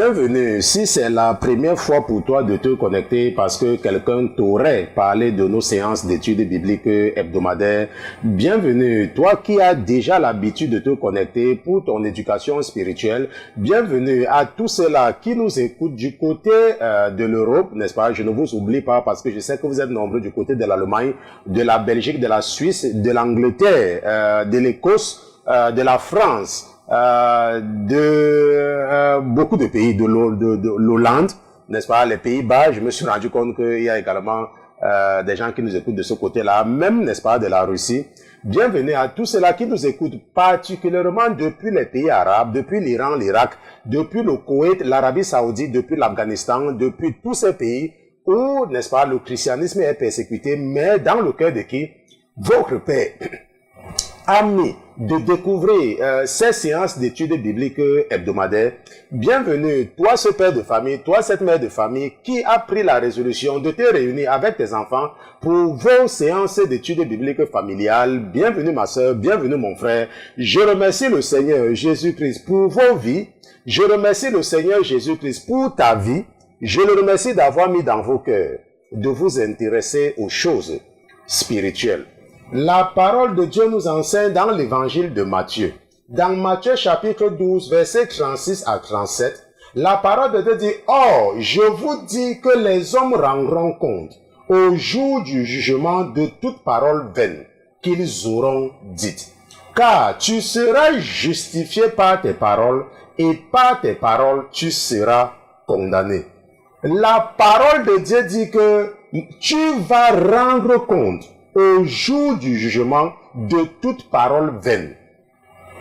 bienvenue. Si c'est la première fois pour toi de te connecter parce que quelqu'un t'aurait parlé de nos séances d'études bibliques hebdomadaires, bienvenue. Toi qui as déjà l'habitude de te connecter pour ton éducation spirituelle, bienvenue à tous ceux-là qui nous écoutent du côté de l'Europe, n'est-ce pas? Je ne vous oublie pas parce que je sais que vous êtes nombreux du côté de l'Allemagne, de la Belgique, de la Suisse, de l'Angleterre, de l'Écosse, de la France, beaucoup de pays, de l'Hollande, n'est-ce pas, les Pays-Bas. Je me suis rendu compte qu'il y a également des gens qui nous écoutent de ce côté-là, même, n'est-ce pas, de la Russie. Bienvenue à tous ceux-là qui nous écoutent particulièrement depuis les pays arabes, depuis l'Iran, l'Irak, depuis le Koweït, l'Arabie Saoudite, depuis l'Afghanistan, depuis tous ces pays où, n'est-ce pas, le christianisme est persécuté, mais dans le cœur de qui? Votre Père amis de découvrir ces séances d'études bibliques hebdomadaires. Bienvenue, toi ce père de famille, toi cette mère de famille qui a pris la résolution de te réunir avec tes enfants pour vos séances d'études bibliques familiales. Bienvenue ma soeur, bienvenue mon frère. Je remercie le Seigneur Jésus-Christ pour vos vies. Je remercie le Seigneur Jésus-Christ pour ta vie. Je le remercie d'avoir mis dans vos cœurs de vous intéresser aux choses spirituelles. La parole de Dieu nous enseigne dans l'évangile de Matthieu. Dans Matthieu chapitre 12, versets 36 à 37, la parole de Dieu dit, « Or, je vous dis que les hommes rendront compte au jour du jugement de toute parole vaine qu'ils auront dite. Car tu seras justifié par tes paroles et par tes paroles tu seras condamné. » La parole de Dieu dit que tu vas rendre compte au jour du jugement de toute parole vaine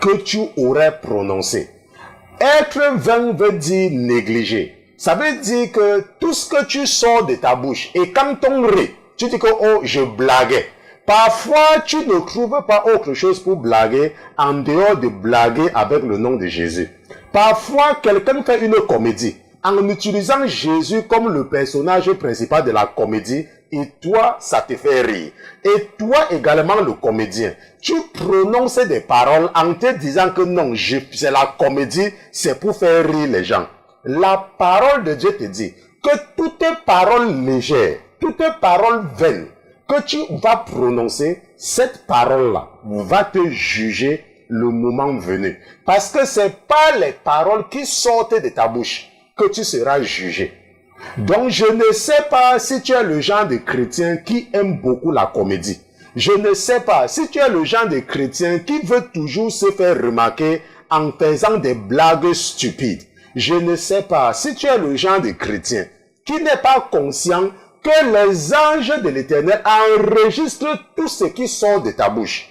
que tu aurais prononcée. Être vain veut dire négliger. Ça veut dire que tout ce que tu sors de ta bouche, et quand on rit, tu dis que oh, je blaguais. Parfois, tu ne trouves pas autre chose pour blaguer en dehors de blaguer avec le nom de Jésus. Parfois, quelqu'un fait une comédie en utilisant Jésus comme le personnage principal de la comédie. Et toi, ça te fait rire. Et toi également, le comédien, tu prononces des paroles en te disant que non, c'est la comédie, c'est pour faire rire les gens. La parole de Dieu te dit que toutes paroles légères, toutes paroles vaines que tu vas prononcer, cette parole-là va te juger le moment venu. Parce que c'est pas les paroles qui sortent de ta bouche que tu seras jugé. Donc, je ne sais pas si tu es le genre de chrétien qui aime beaucoup la comédie. Je ne sais pas si tu es le genre de chrétien qui veut toujours se faire remarquer en faisant des blagues stupides. Je ne sais pas si tu es le genre de chrétien qui n'est pas conscient que les anges de l'Éternel enregistrent tout ce qui sort de ta bouche.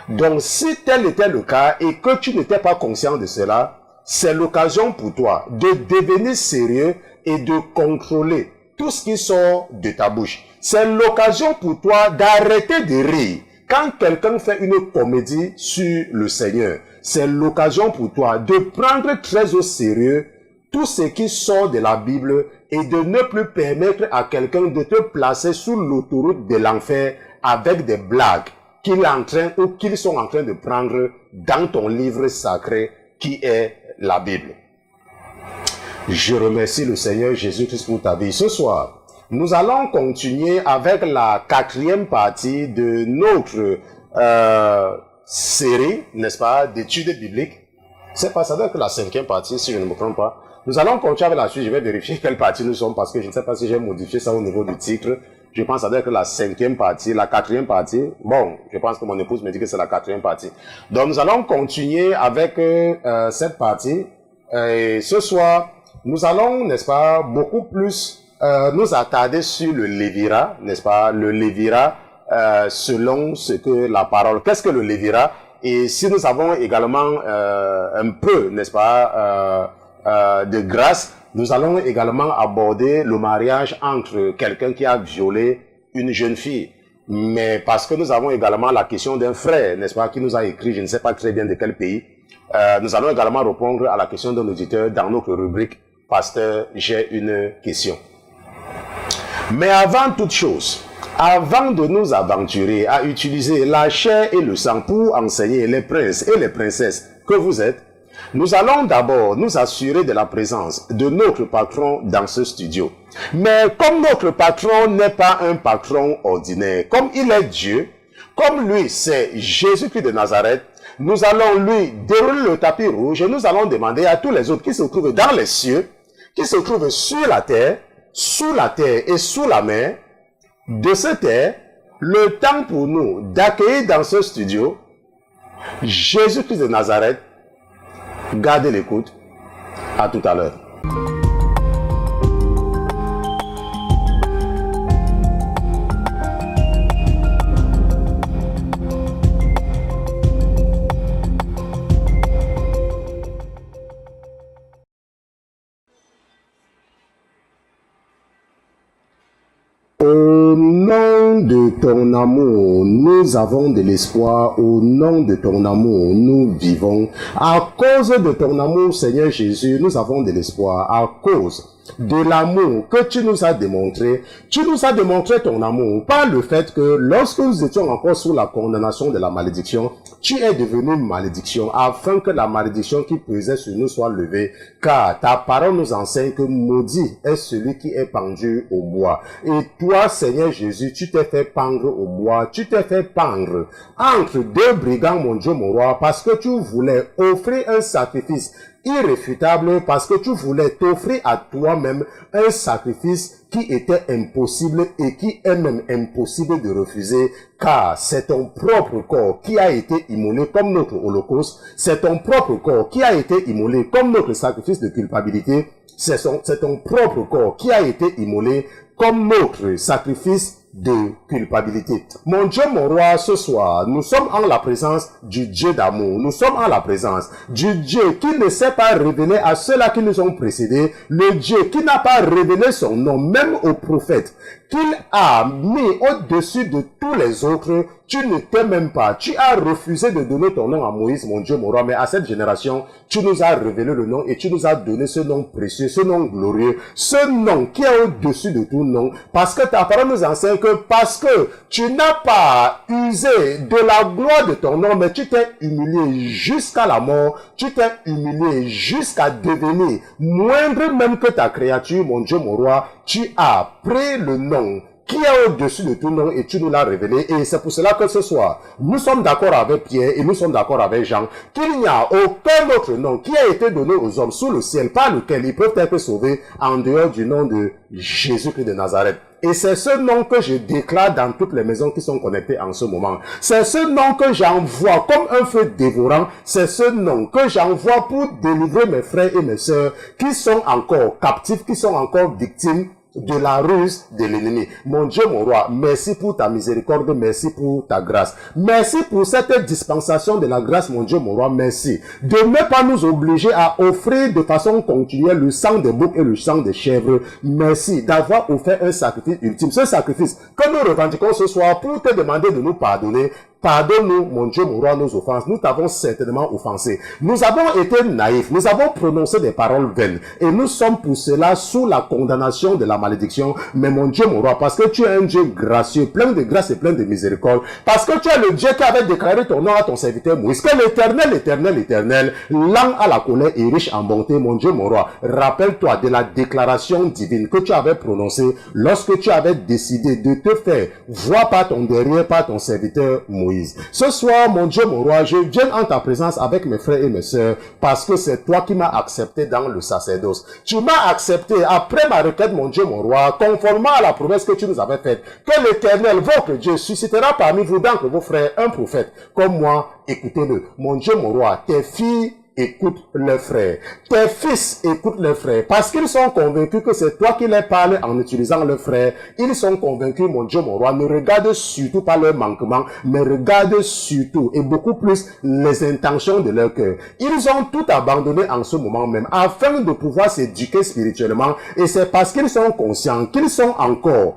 Donc, si tel était le cas et que tu n'étais pas conscient de cela, c'est l'occasion pour toi de devenir sérieux et de contrôler tout ce qui sort de ta bouche. C'est l'occasion pour toi d'arrêter de rire quand quelqu'un fait une comédie sur le Seigneur. C'est l'occasion pour toi de prendre très au sérieux tout ce qui sort de la Bible et de ne plus permettre à quelqu'un de te placer sur l'autoroute de l'enfer avec des blagues qu'ils sont en train de prendre dans ton livre sacré qui est la Bible. Je remercie le Seigneur Jésus-Christ pour ta vie. Ce soir, nous allons continuer avec la 4e partie de notre série, n'est-ce pas, d'études bibliques. C'est pas ça doit être la 5e partie, si je ne me trompe pas. Nous allons continuer avec la suite. Je vais vérifier quelle partie nous sommes parce que je ne sais pas si j'ai modifié ça au niveau du titre. Je pense que ça doit être la 5e partie, la 4e partie. Bon, je pense que mon épouse me dit que c'est la 4e partie. Donc, nous allons continuer avec cette partie. Et ce soir, nous allons, n'est-ce pas, beaucoup plus nous attarder sur le Lévira, n'est-ce pas, le Lévira selon ce que la parole. Qu'est-ce que le Lévira? Et si nous avons également un peu, n'est-ce pas, de grâce, nous allons également aborder le mariage entre quelqu'un qui a violé une jeune fille. Mais parce que nous avons également la question d'un frère, n'est-ce pas, qui nous a écrit, je ne sais pas très bien de quel pays. Nous allons également répondre à la question d'un auditeur dans notre rubrique « Pasteur, j'ai une question ». Mais avant toute chose, avant de nous aventurer à utiliser la chair et le sang pour enseigner les princes et les princesses que vous êtes, Nous allons d'abord nous assurer de la présence de notre patron dans ce studio. Mais comme notre patron n'est pas un patron ordinaire, comme il est Dieu, comme lui c'est Jésus-Christ de Nazareth, nous allons lui dérouler le tapis rouge et nous allons demander à tous les autres qui se trouvent dans les cieux, qui se trouvent sur la terre, sous la terre et sous la mer, de se taire, le temps pour nous d'accueillir dans ce studio Jésus-Christ de Nazareth. Gardez l'écoute. À tout à l'heure. Au nom de ton amour, nous avons de l'espoir. Au nom de ton amour, nous vivons. À cause de ton amour, Seigneur Jésus, nous avons de l'espoir. À cause de l'amour que tu nous as démontré ton amour par le fait que lorsque nous étions encore sous la condamnation de la malédiction, tu es devenu malédiction afin que la malédiction qui pesait sur nous soit levée, car ta parole nous enseigne que maudit est celui qui est pendu au bois. Et toi, Seigneur Jésus, tu t'es fait pendre au bois, tu t'es fait pendre entre deux brigands, mon Dieu, mon roi, parce que tu voulais offrir un sacrifice irréfutable, parce que tu voulais t'offrir à toi-même un sacrifice qui était impossible et qui est même impossible de refuser, car c'est ton propre corps qui a été immolé comme notre holocauste, c'est ton propre corps qui a été immolé comme notre sacrifice de culpabilité, c'est ton propre corps qui a été immolé comme notre sacrifice de culpabilité. Mon Dieu, mon roi, ce soir, nous sommes en la présence du Dieu d'amour. Nous sommes en la présence du Dieu qui ne s'est pas révélé à ceux-là qui nous ont précédés. Le Dieu qui n'a pas révélé son nom, même aux prophètes, qu'il a mis au-dessus de tous les autres. Tu ne t'es même pas. Tu as refusé de donner ton nom à Moïse, mon Dieu, mon roi. Mais à cette génération, tu nous as révélé le nom et tu nous as donné ce nom précieux, ce nom glorieux, ce nom qui est au-dessus de tout nom. Parce que ta parole nous enseigne que parce que tu n'as pas usé de la gloire de ton nom, mais tu t'es humilié jusqu'à la mort, tu t'es humilié jusqu'à devenir moindre même que ta créature, mon Dieu, mon roi. Tu as pris le nom qui est au-dessus de tout nom et tu nous l'as révélé. Et c'est pour cela que ce soir, nous sommes d'accord avec Pierre et nous sommes d'accord avec Jean qu'il n'y a aucun autre nom qui a été donné aux hommes sous le ciel par lequel ils peuvent être sauvés en dehors du nom de Jésus-Christ de Nazareth. Et c'est ce nom que je déclare dans toutes les maisons qui sont connectées en ce moment. C'est ce nom que j'envoie comme un feu dévorant. C'est ce nom que j'envoie pour délivrer mes frères et mes sœurs qui sont encore captifs, qui sont encore victimes de la ruse de l'ennemi. Mon Dieu, mon roi, merci pour ta miséricorde, merci pour ta grâce. Merci pour cette dispensation de la grâce, mon Dieu, mon roi, merci. De ne pas nous obliger à offrir de façon continuelle le sang des boucs et le sang des chèvres. Merci d'avoir offert un sacrifice ultime. Ce sacrifice que nous revendiquons ce soir pour te demander de nous pardonner. Pardonne-nous, mon Dieu, mon roi, nos offenses. Nous t'avons certainement offensé. Nous avons été naïfs. Nous avons prononcé des paroles vaines. Et nous sommes pour cela sous la condamnation de la malédiction. Mais mon Dieu, mon roi, parce que tu es un Dieu gracieux, plein de grâce et plein de miséricorde. Parce que tu es le Dieu qui avait déclaré ton nom à ton serviteur Moïse. Que l'éternel, l'éternel, l'éternel, lent à la colère et riche en bonté, mon Dieu, mon roi. Rappelle-toi de la déclaration divine que tu avais prononcée lorsque tu avais décidé de te faire voir par ton derrière, par ton serviteur Moïse. Ce soir, mon Dieu, mon roi, je viens en ta présence avec mes frères et mes sœurs parce que c'est toi qui m'as accepté dans le sacerdoce. Tu m'as accepté après ma requête, mon Dieu, mon roi, conformément à la promesse que tu nous avais faite, que l'Éternel, votre Dieu, suscitera parmi vous d'entre vos frères un prophète comme moi. Écoutez-le. Mon Dieu, mon roi, tes filles écoute leurs frères. Tes fils écoutent leurs frères. Parce qu'ils sont convaincus que c'est toi qui leur parles en utilisant leurs frères. Ils sont convaincus, mon Dieu, mon roi, ne regarde surtout pas leurs manquements, mais regarde surtout et beaucoup plus les intentions de leur cœur. Ils ont tout abandonné en ce moment même afin de pouvoir s'éduquer spirituellement. Et c'est parce qu'ils sont conscients qu'ils sont encore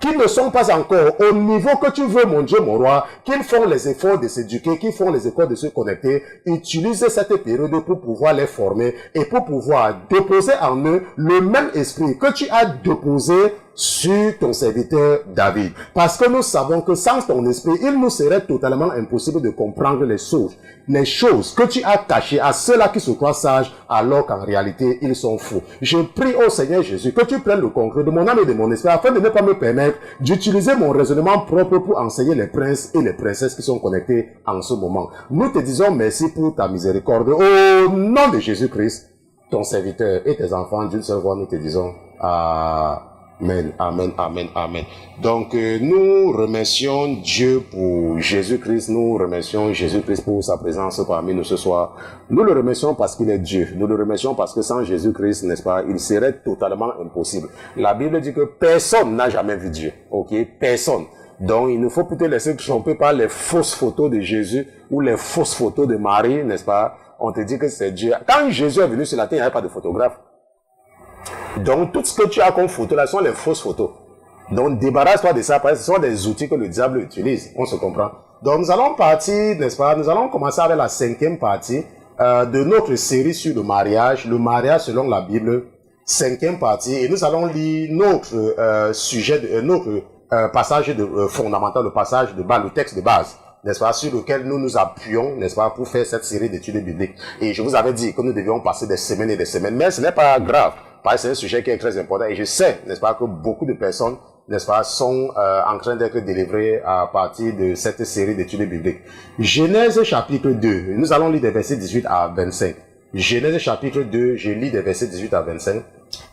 qui ne sont pas encore au niveau que tu veux, mon Dieu, mon roi, qu'ils font les efforts de s'éduquer, qu'ils font les efforts de se connecter, utilise cette période pour pouvoir les former et pour pouvoir déposer en eux le même esprit que tu as déposé sur ton serviteur David. Parce que nous savons que sans ton esprit, il nous serait totalement impossible de comprendre les choses que tu as cachées à ceux-là qui se croient sages, alors qu'en réalité, ils sont fous. Je prie au Seigneur Jésus que tu prennes le contrôle de mon âme et de mon esprit afin de ne pas me permettre d'utiliser mon raisonnement propre pour enseigner les princes et les princesses qui sont connectés en ce moment. Nous te disons merci pour ta miséricorde. Au nom de Jésus-Christ, ton serviteur et tes enfants d'une seule voix, nous te disons Amen, amen, amen, amen. Donc, nous remercions Dieu pour Jésus-Christ. Nous remercions Jésus-Christ pour sa présence parmi nous ce soir. Nous le remercions parce qu'il est Dieu. Nous le remercions parce que sans Jésus-Christ, n'est-ce pas, il serait totalement impossible. La Bible dit que personne n'a jamais vu Dieu. Ok? Personne. Donc, il ne faut plutôt laisser tromper par les fausses photos de Jésus ou les fausses photos de Marie, n'est-ce pas? On te dit que c'est Dieu. Quand Jésus est venu sur la terre, il n'y avait pas de photographe. Donc, tout ce que tu as comme photo là sont les fausses photos. Donc, débarrasse-toi de ça parce que ce sont des outils que le diable utilise. On se comprend. Donc, nous allons partir, n'est-ce pas? Nous allons commencer avec la 5e partie de notre série sur le mariage selon la Bible. 5e partie. Et nous allons lire notre sujet, notre passage fondamental, le passage de base, le texte de base, n'est-ce pas, sur lequel nous nous appuyons, n'est-ce pas, pour faire cette série d'études bibliques. Et je vous avais dit que nous devions passer des semaines et des semaines, mais ce n'est pas grave, parce que c'est un sujet qui est très important. Et je sais, n'est-ce pas, que beaucoup de personnes, n'est-ce pas, sont en train d'être délivrées à partir de cette série d'études bibliques. Genèse chapitre 2, nous allons lire des versets 18 à 25. Genèse chapitre 2, je lis des versets 18 à 25.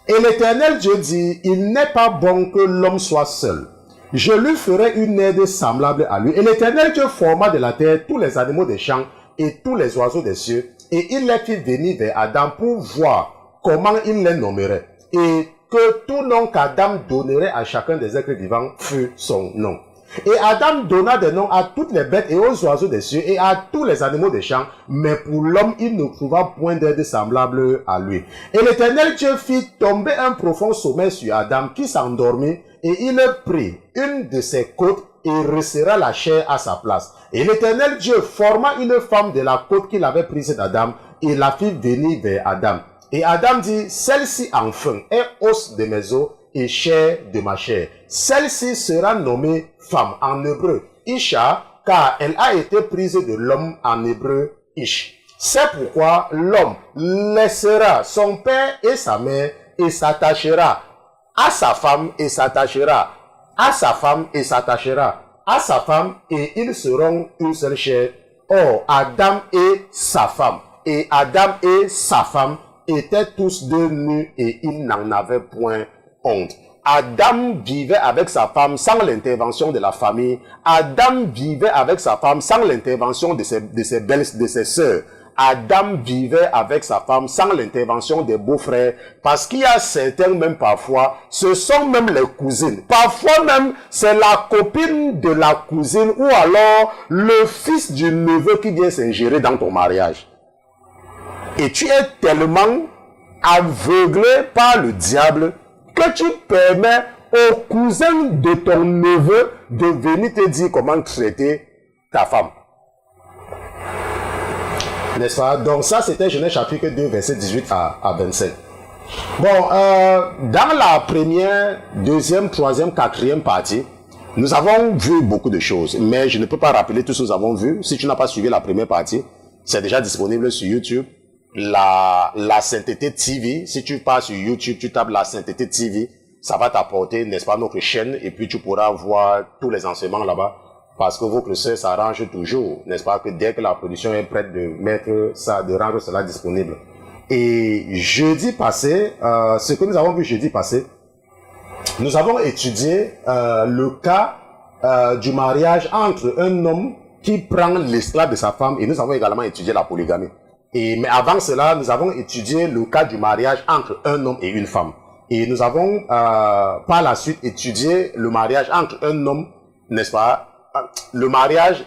Et l'Éternel Dieu dit, il n'est pas bon que l'homme soit seul. Je lui ferai une aide semblable à lui. Et l'Éternel Dieu forma de la terre tous les animaux des champs et tous les oiseaux des cieux. Et il les fit venir vers Adam pour voir comment il les nommerait. Et que tout nom qu'Adam donnerait à chacun des êtres vivants fut son nom. Et Adam donna des noms à toutes les bêtes et aux oiseaux des cieux et à tous les animaux des champs. Mais pour l'homme, il ne trouva point d'aide semblable à lui. Et l'Éternel Dieu fit tomber un profond sommeil sur Adam qui s'endormit. Et il prit une de ses côtes et resserra la chair à sa place. Et l'Éternel Dieu forma une femme de la côte qu'il avait prise d'Adam et la fit venir vers Adam. Et Adam dit, celle-ci enfin est os de mes os et chair de ma chair. Celle-ci sera nommée femme en hébreu Isha, car elle a été prise de l'homme en hébreu Ish. C'est pourquoi l'homme laissera son père et sa mère et s'attachera à sa femme et s'attachera à sa femme et s'attachera à sa femme et ils seront une seule chair. Or, Adam et sa femme étaient tous deux nus et ils n'en avaient point honte. Adam vivait avec sa femme sans l'intervention de la famille. Adam vivait avec sa femme sans l'intervention de ses sœurs. Adam vivait avec sa femme sans l'intervention des beaux-frères, parce qu'il y a certains même parfois, ce sont même les cousines. Parfois même, c'est la copine de la cousine ou alors le fils du neveu qui vient s'ingérer dans ton mariage. Et tu es tellement aveuglé par le diable que tu permets au cousin de ton neveu de venir te dire comment traiter ta femme. N'est-ce pas? Donc ça, c'était Genèse chapitre 2, verset 18 à 25. Bon, dans la première, deuxième, troisième, quatrième partie, nous avons vu beaucoup de choses, mais je ne peux pas rappeler tout ce que nous avons vu. Si tu n'as pas suivi la première partie, c'est déjà disponible sur YouTube. La Sainteté TV, si tu pars sur YouTube, tu tapes la Sainteté TV, ça va t'apporter, n'est-ce pas, notre chaîne, et puis tu pourras voir tous les enseignements là-bas. Parce que votre sœur s'arrange toujours, n'est-ce pas, que dès que la production est prête de mettre ça, de rendre cela disponible. Et jeudi passé, ce que nous avons vu jeudi passé, nous avons étudié le cas du mariage entre un homme qui prend l'esclave de sa femme, et nous avons également étudié la polygamie. Mais avant cela, nous avons étudié le cas du mariage entre un homme et une femme. Et nous avons par la suite étudié le mariage entre un homme, n'est-ce pas, le mariage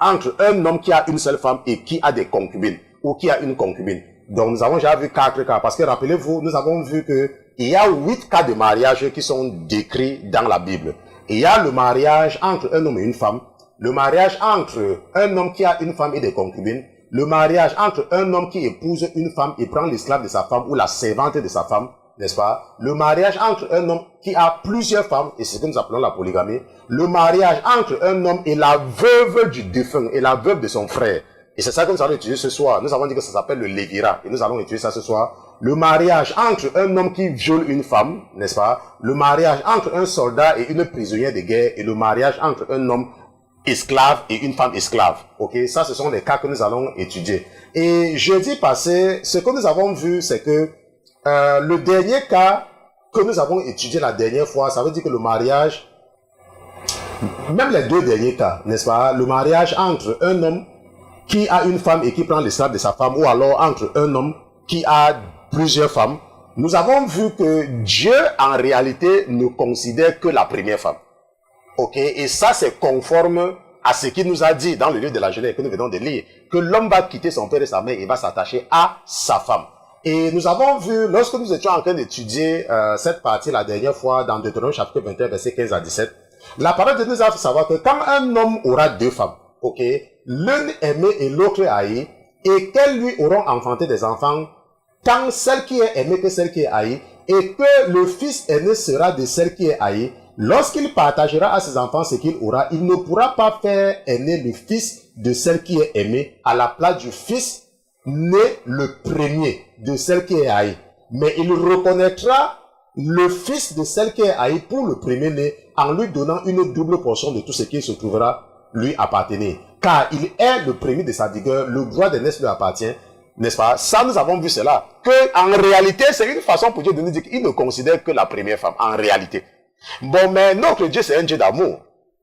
entre un homme qui a une seule femme et qui a des concubines, ou qui a une concubine. Donc nous avons déjà vu 4 cas, parce que rappelez-vous, nous avons vu que il y a 8 cas de mariage qui sont décrits dans la Bible. Il y a le mariage entre un homme et une femme, le mariage entre un homme qui a une femme et des concubines, le mariage entre un homme qui épouse une femme et prend l'esclave de sa femme ou la servante de sa femme, n'est-ce pas? Le mariage entre un homme qui a plusieurs femmes, et c'est ce que nous appelons la polygamie. Le mariage entre un homme et la veuve du défunt, et la veuve de son frère. Et c'est ça que nous allons étudier ce soir. Nous avons dit que ça s'appelle le lévira, et nous allons étudier ça ce soir. Le mariage entre un homme qui viole une femme, n'est-ce pas? Le mariage entre un soldat et une prisonnière de guerre, et le mariage entre un homme esclave et une femme esclave. Ok, ça ce sont les cas que nous allons étudier. Et jeudi passé, ce que nous avons vu, c'est que le dernier cas que nous avons étudié la dernière fois, ça veut dire que le mariage, même les deux derniers cas, n'est-ce pas, le mariage entre un homme qui a une femme et qui prend l'esclave de sa femme, ou alors entre un homme qui a plusieurs femmes, nous avons vu que Dieu en réalité ne considère que la première femme. Ok, et ça c'est conforme à ce qu'il nous a dit dans le livre de la Genèse que nous venons de lire, que l'homme va quitter son père et sa mère et va s'attacher à sa femme. Et nous avons vu, lorsque nous étions en train d'étudier cette partie la dernière fois, dans Deutéronome chapitre 21, versets 15 à 17, la parole de Dieu nous a fait savoir que quand un homme aura deux femmes, ok, l'une aimée et l'autre haïe, et qu'elles lui auront enfanté des enfants, tant celle qui est aimée que celle qui est haïe, et que le fils aîné sera de celle qui est haïe, lorsqu'il partagera à ses enfants ce qu'il aura, il ne pourra pas faire aîner le fils de celle qui est aimée à la place du fils né le premier de celle qui est haïe. Mais il reconnaîtra le fils de celle qui est haïe pour le premier né en lui donnant une double portion de tout ce qui se trouvera lui appartenir. Car il est le premier de sa vigueur, le droit d'aînesse lui appartient. N'est-ce pas? Ça, nous avons vu cela. Que, en réalité, c'est une façon pour Dieu de nous dire qu'il ne considère que la première femme, en réalité. Bon, mais notre Dieu, c'est un Dieu d'amour.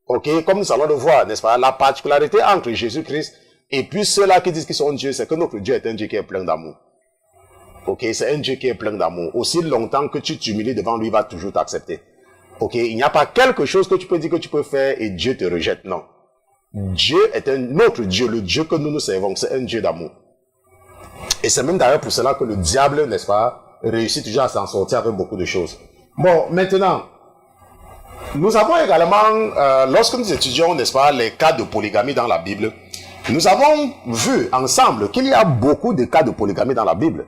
Ok? Comme nous allons le voir, n'est-ce pas? La particularité entre Jésus-Christ et puis ceux-là qui disent qu'ils sont Dieu, c'est que notre Dieu est un Dieu qui est plein d'amour. Ok? C'est un Dieu qui est plein d'amour. Aussi longtemps que tu t'humilies devant lui, il va toujours t'accepter. Ok? Il n'y a pas quelque chose que tu peux dire que tu peux faire et Dieu te rejette. Non. Dieu est notre Dieu, le Dieu que nous servons, c'est un Dieu d'amour. Et c'est même d'ailleurs pour cela que le diable, n'est-ce pas, réussit toujours à s'en sortir avec beaucoup de choses. Bon, maintenant, nous avons également, lorsque nous étudions, n'est-ce pas, les cas de polygamie dans la Bible, nous avons vu ensemble qu'il y a beaucoup de cas de polygamie dans la Bible.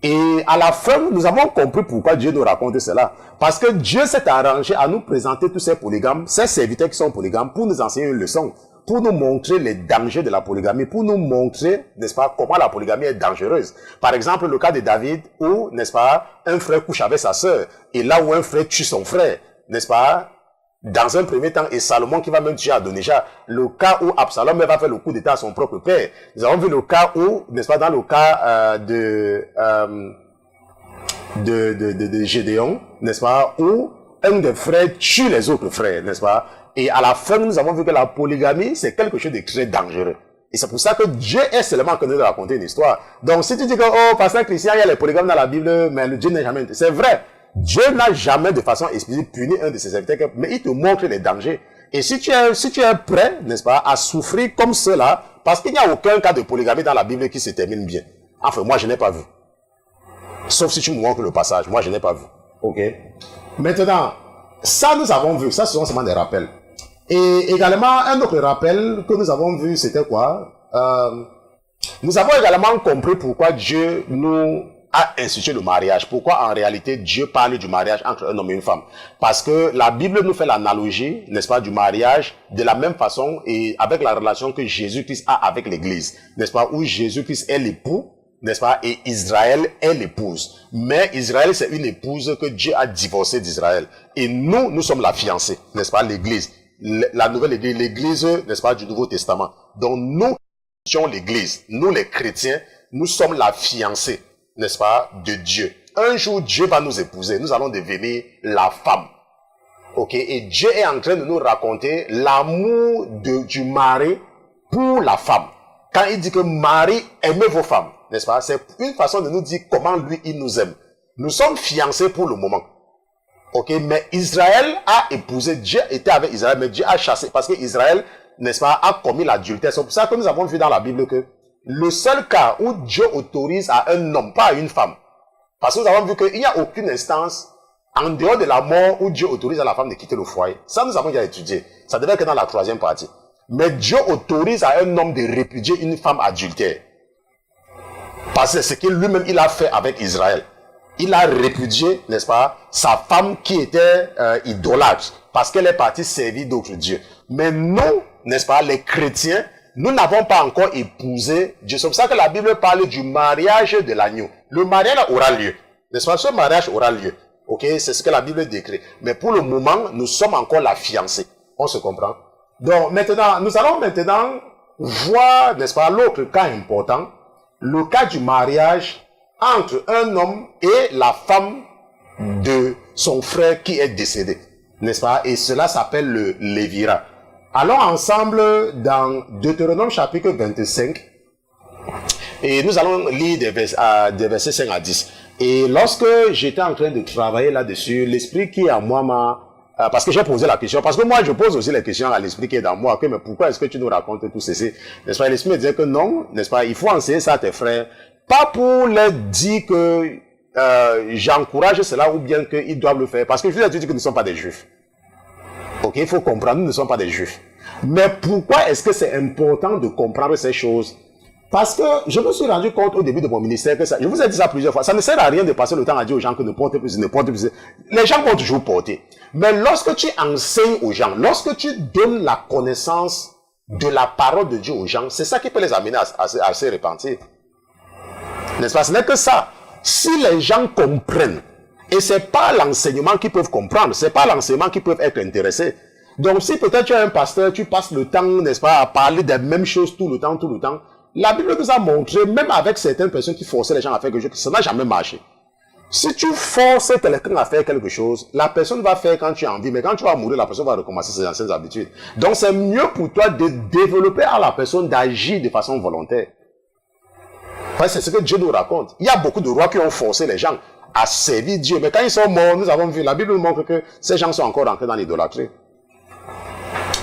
Et à la fin, nous avons compris pourquoi Dieu nous raconte cela. Parce que Dieu s'est arrangé à nous présenter tous ces polygames, ces serviteurs qui sont polygames, pour nous enseigner une leçon, pour nous montrer les dangers de la polygamie, pour nous montrer, n'est-ce pas, comment la polygamie est dangereuse. Par exemple, le cas de David, où, n'est-ce pas, un frère couche avec sa sœur, et là où un frère tue son frère, n'est-ce pas, dans un premier temps, et Salomon qui va même tuer Adonijah, le cas où Absalom va faire le coup d'état à son propre père. Nous avons vu le cas où, n'est-ce pas, dans le cas de Gédéon, n'est-ce pas, où un des frères tue les autres frères, n'est-ce pas. Et à la fin, nous avons vu que la polygamie, c'est quelque chose de très dangereux. Et c'est pour ça que Dieu est seulement connu de raconter une histoire. Donc si tu dis que, oh, pasteur Christian, il y a les polygames dans la Bible, mais le Dieu n'est jamais... C'est vrai. Dieu n'a jamais de façon explicite puni un de ses serviteurs, mais il te montre les dangers. Et si tu es prêt, n'est-ce pas, à souffrir comme cela, parce qu'il n'y a aucun cas de polygamie dans la Bible qui se termine bien. Enfin, moi, je n'ai pas vu. Sauf si tu me montres le passage. Moi, je n'ai pas vu. Ok? Maintenant, ça, nous avons vu. Ça, ce sont seulement des rappels. Et également, un autre rappel que nous avons vu, c'était quoi? Nous avons également compris pourquoi Dieu nous a institué le mariage. Pourquoi en réalité Dieu parle du mariage entre un homme et une femme. Parce que la Bible nous fait l'analogie, n'est-ce pas, du mariage de la même façon et avec la relation que Jésus-Christ a avec l'Église. N'est-ce pas, où Jésus-Christ est l'époux, n'est-ce pas, et Israël est l'épouse. Mais Israël, c'est une épouse que Dieu a divorcée d'Israël. Et nous sommes la fiancée, n'est-ce pas, l'Église. La nouvelle Église, l'Église, n'est-ce pas, du Nouveau Testament. Donc nous sommes l'Église, nous les chrétiens, nous sommes la fiancée, n'est-ce pas, de Dieu. Un jour, Dieu va nous épouser, nous allons devenir la femme. Ok, et Dieu est en train de nous raconter l'amour du mari pour la femme. Quand il dit que Marie, aimez vos femmes, n'est-ce pas, c'est une façon de nous dire comment lui, il nous aime. Nous sommes fiancés pour le moment. Ok, mais Israël a épousé, Dieu était avec Israël, mais Dieu a chassé, parce que Israël, n'est-ce pas, a commis l'adultère. C'est pour ça que nous avons vu dans la Bible que le seul cas où Dieu autorise à un homme, pas à une femme, parce que nous avons vu qu'il n'y a aucune instance en dehors de la mort où Dieu autorise à la femme de quitter le foyer. Ça, nous avons déjà étudié. Ça devait être dans la 3e partie. Mais Dieu autorise à un homme de répudier une femme adultère. Parce que c'est ce qu'il lui-même, il a fait avec Israël. il a répudié, n'est-ce pas, sa femme qui était idolâtre, parce qu'elle est partie servir d'autres dieux. Mais nous, n'est-ce pas, les chrétiens, nous n'avons pas encore épousé Dieu. C'est pour ça que la Bible parle du mariage de l'agneau. Le mariage aura lieu, n'est-ce pas, ce mariage aura lieu. Ok, c'est ce que la Bible décrit. Mais pour le moment, nous sommes encore la fiancée. On se comprend? Donc maintenant, nous allons maintenant voir, n'est-ce pas, l'autre cas important, le cas du mariage entre un homme et la femme de son frère qui est décédé, n'est-ce pas? Et cela s'appelle le lévira. Allons ensemble dans Deutéronome chapitre 25 et nous allons lire des versets 5 à 10. Et lorsque j'étais en train de travailler là-dessus, l'esprit qui est en moi m'a... parce que j'ai posé la question, parce que moi je pose aussi les questions à l'esprit qui est dans moi, que mais pourquoi est-ce que tu nous racontes tout ceci, n'est-ce pas? L'esprit me disait que non, n'est-ce pas, il faut enseigner ça à tes frères, pas pour leur dire que j'encourage cela ou bien qu'ils doivent le faire, parce que je vous ai dit que nous ne sommes pas des juifs. Ok, il faut comprendre, nous ne sommes pas des juifs. Mais pourquoi est-ce que c'est important de comprendre ces choses? Parce que je me suis rendu compte au début de mon ministère que ça, je vous ai dit ça plusieurs fois, ça ne sert à rien de passer le temps à dire aux gens que ne portez plus, ne portez plus. Les gens vont toujours porter. Mais lorsque tu enseignes aux gens, lorsque tu donnes la connaissance de la parole de Dieu aux gens, c'est ça qui peut les amener à se repentir. N'est-ce pas? Ce n'est que ça. Si les gens comprennent, et c'est pas l'enseignement qu'ils peuvent comprendre, c'est pas l'enseignement qu'ils peuvent être intéressés. Donc si peut-être tu es un pasteur, tu passes le temps, n'est-ce pas, à parler des mêmes choses tout le temps, la Bible nous a montré, même avec certaines personnes qui forçaient les gens à faire quelque chose, que ça n'a jamais marché. Si tu forces quelqu'un à faire quelque chose, la personne va faire quand tu as envie, mais quand tu vas mourir, la personne va recommencer ses anciennes habitudes. Donc c'est mieux pour toi de développer à la personne d'agir de façon volontaire. Ouais, c'est ce que Dieu nous raconte. Il y a beaucoup de rois qui ont forcé les gens à servir Dieu, mais quand ils sont morts, nous avons vu, la Bible nous montre que ces gens sont encore entrés dans l'idolâtrie.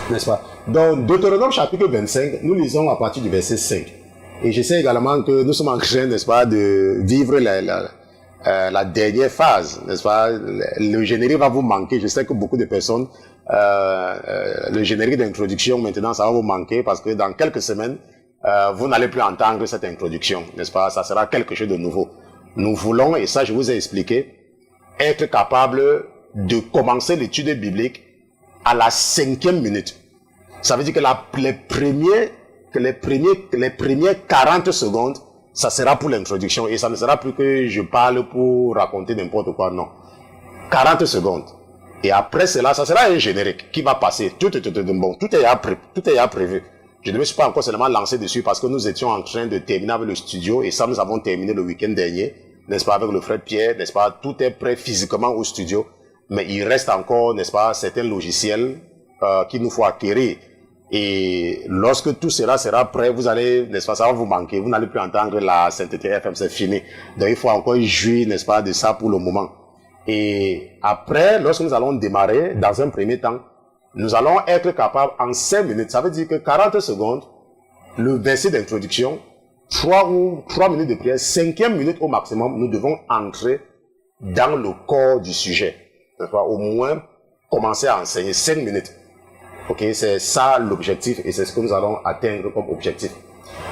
N'est-ce pas? Dans Deutéronome chapitre 25, nous lisons à partir du verset 5. Et je sais également que nous sommes en train, n'est-ce pas, de vivre la dernière phase, n'est-ce pas? Le générique va vous manquer. Je sais que beaucoup de personnes, le générique d'introduction maintenant, ça va vous manquer parce que dans quelques semaines, vous n'allez plus entendre cette introduction, n'est-ce pas? Ça sera quelque chose de nouveau. Nous voulons, et ça je vous ai expliqué, être capable de commencer l'étude biblique à la 5e minute. Ça veut dire que les premières 40 secondes, ça sera pour l'introduction et ça ne sera plus que je parle pour raconter n'importe quoi, non. 40 secondes. Et après cela, ça sera un générique qui va passer. Tout est déjà prévu. Je ne me suis pas encore seulement lancé dessus parce que nous étions en train de terminer avec le studio et ça, nous avons terminé le week-end dernier, n'est-ce pas, avec le frère Pierre, n'est-ce pas, tout est prêt physiquement au studio, mais il reste encore, n'est-ce pas, certains logiciels qu'il nous faut acquérir. Et lorsque tout cela sera prêt, vous allez, n'est-ce pas, ça va vous manquer. Vous n'allez plus entendre la sainteté FM, c'est fini. Donc il faut encore jouir, n'est-ce pas, de ça pour le moment. Et après, lorsque nous allons démarrer, dans un premier temps, nous allons être capables en 5 minutes. Ça veut dire que 40 secondes, le verset d'introduction, 3 minutes de prière, 5e minute au maximum, nous devons entrer dans le corps du sujet. N'est-ce pas? Au moins, commencer à enseigner 5 minutes. Ok, c'est ça l'objectif et c'est ce que nous allons atteindre comme objectif.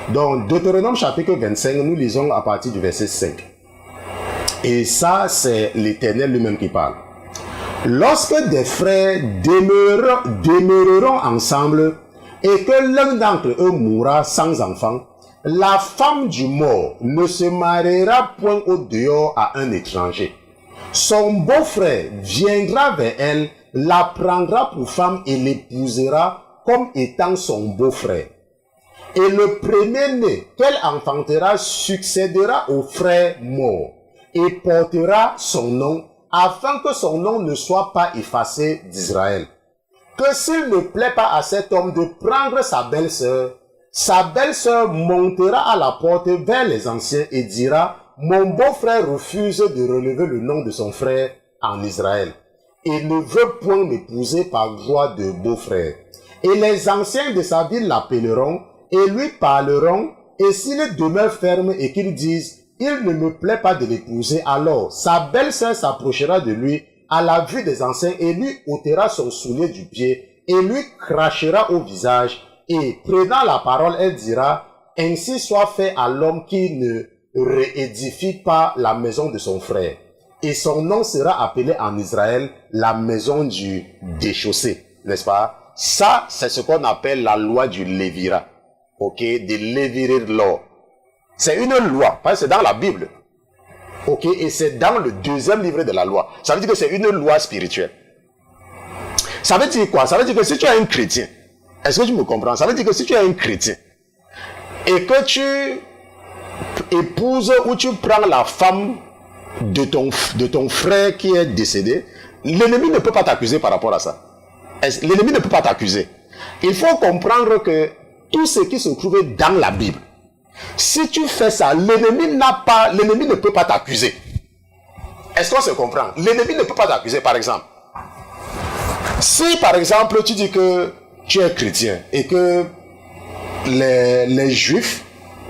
Donc, Deutéronome chapitre 25, nous lisons à partir du verset 5. Et ça, c'est l'Éternel lui-même qui parle. Lorsque des frères demeureront ensemble et que l'un d'entre eux mourra sans enfant, la femme du mort ne se mariera point au dehors à un étranger. Son beau-frère viendra vers elle, la prendra pour femme et l'épousera comme étant son beau-frère. Et le premier-né qu'elle enfantera succédera au frère mort et portera son nom afin que son nom ne soit pas effacé d'Israël. Que s'il ne plaît pas à cet homme de prendre sa belle-sœur montera à la porte vers les anciens et dira « Mon beau-frère refuse de relever le nom de son frère en Israël et ne veut point m'épouser par droit de beau-frère. » Et les anciens de sa ville l'appelleront et lui parleront, et s'il demeure ferme et qu'il dise « Il ne me plaît pas de l'épouser », alors sa belle-sœur s'approchera de lui à la vue des anciens et lui ôtera son soulier du pied et lui crachera au visage. Et prenant la parole, elle dira « Ainsi soit fait à l'homme qui ne réédifie pas la maison de son frère. » et son nom sera appelé en Israël la maison du déchaussé, n'est-ce pas? Ça, c'est ce qu'on appelle la loi du Lévira. Ok, de Levirate law. C'est une loi, parce que c'est dans la Bible. Ok, et c'est dans le 2e livre de la loi. Ça veut dire que c'est une loi spirituelle. Ça veut dire quoi? Ça veut dire que si tu es un chrétien, est-ce que tu me comprends? Ça veut dire que si tu es un chrétien, et que tu épouses ou tu prends la femme de ton frère qui est décédé, l'ennemi ne peut pas t'accuser par rapport à ça. L'ennemi ne peut pas t'accuser. Il faut comprendre que tout ce qui se trouve dans la Bible, si tu fais ça, l'ennemi ne peut pas t'accuser. Est-ce qu'on se comprend? L'ennemi ne peut pas t'accuser, par exemple. Si, par exemple, tu dis que tu es chrétien et que les juifs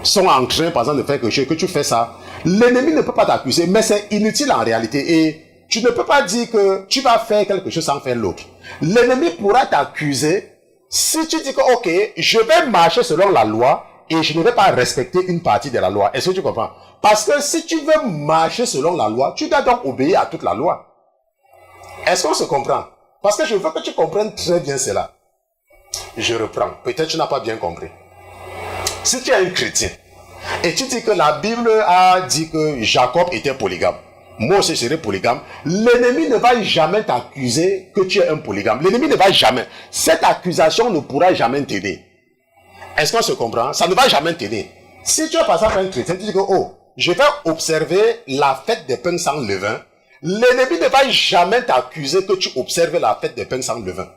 sont en train, par exemple, de faire quelque chose, que tu fais ça, l'ennemi ne peut pas t'accuser, mais c'est inutile en réalité. Et tu ne peux pas dire que tu vas faire quelque chose sans faire l'autre. L'ennemi pourra t'accuser si tu dis que, ok, je vais marcher selon la loi et je ne vais pas respecter une partie de la loi. Est-ce que tu comprends? Parce que si tu veux marcher selon la loi, tu dois donc obéir à toute la loi. Est-ce qu'on se comprend? Parce que je veux que tu comprennes très bien cela. Je reprends. Peut-être que tu n'as pas bien compris. Si tu es un chrétien et tu dis que la Bible a dit que Jacob était polygame, moi aussi je serai polygame, l'ennemi ne va jamais t'accuser que tu es un polygame. L'ennemi ne va jamais. Cette accusation ne pourra jamais t'aider. Est-ce qu'on se comprend? Ça ne va jamais t'aider. Si tu es par exemple un chrétien, tu dis que, oh, je vais observer la fête des pains sans levain, l'ennemi ne va jamais t'accuser que tu observes la fête des pains sans levain.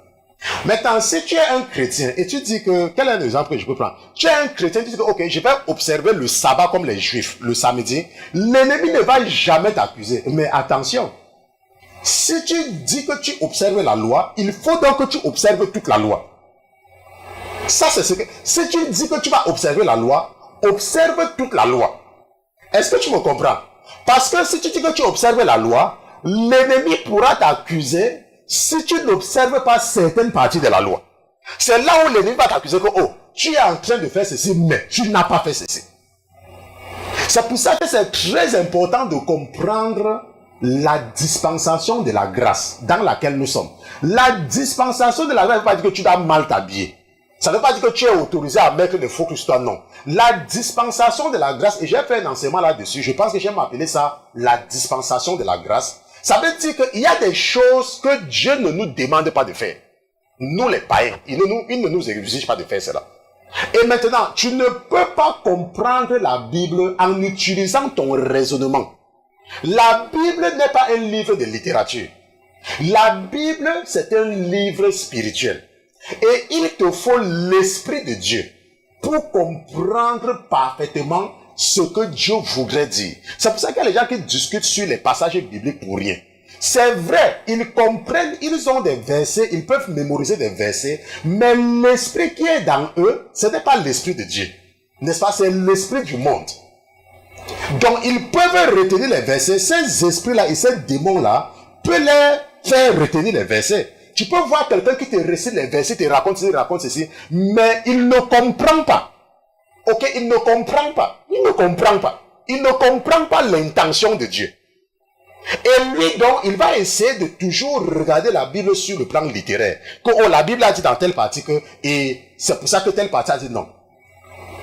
Maintenant, si tu es un chrétien et tu dis que, quel est un exemple que je peux prendre? Tu es un chrétien, tu dis que, ok, je vais observer le sabbat comme les juifs, le samedi. L'ennemi ne va jamais t'accuser. Mais attention, si tu dis que tu observes la loi, il faut donc que tu observes toute la loi. Ça, c'est ce que, si tu dis que tu vas observer la loi, observe toute la loi. Est-ce que tu me comprends? Parce que si tu dis que tu observes la loi, l'ennemi pourra t'accuser si tu n'observes pas certaines parties de la loi. C'est là où l'ennemi va t'accuser que, oh, tu es en train de faire ceci, mais tu n'as pas fait ceci. C'est pour ça que c'est très important de comprendre la dispensation de la grâce dans laquelle nous sommes. La dispensation de la grâce ne veut pas dire que tu dois mal t'habiller. Ça ne veut pas dire que tu es autorisé à mettre le faux Christ, non. La dispensation de la grâce, et j'ai fait un enseignement là-dessus, je pense que j'aime appeler ça la dispensation de la grâce. Ça veut dire qu'il y a des choses que Dieu ne nous demande pas de faire. Nous les païens, il ne nous exige pas de faire cela. Et maintenant, tu ne peux pas comprendre la Bible en utilisant ton raisonnement. La Bible n'est pas un livre de littérature. La Bible, c'est un livre spirituel. Et il te faut l'Esprit de Dieu pour comprendre parfaitement ce que Dieu voudrait dire. C'est pour ça qu'il y a les gens qui discutent sur les passages bibliques pour rien. C'est vrai, ils comprennent, ils ont des versets, ils peuvent mémoriser des versets, mais l'esprit qui est dans eux, ce n'est pas l'Esprit de Dieu. N'est-ce pas? C'est l'esprit du monde. Donc, ils peuvent retenir les versets. Ces esprits-là et ces démons-là peuvent les faire retenir les versets. Tu peux voir quelqu'un qui te récite les versets, te raconte ceci, mais il ne comprend pas. Ok, il ne comprend pas. Il ne comprend pas. Il ne comprend pas l'intention de Dieu. Et lui, donc, il va essayer de toujours regarder la Bible sur le plan littéraire. Que, oh, la Bible a dit dans telle partie que, et c'est pour ça que telle partie a dit non.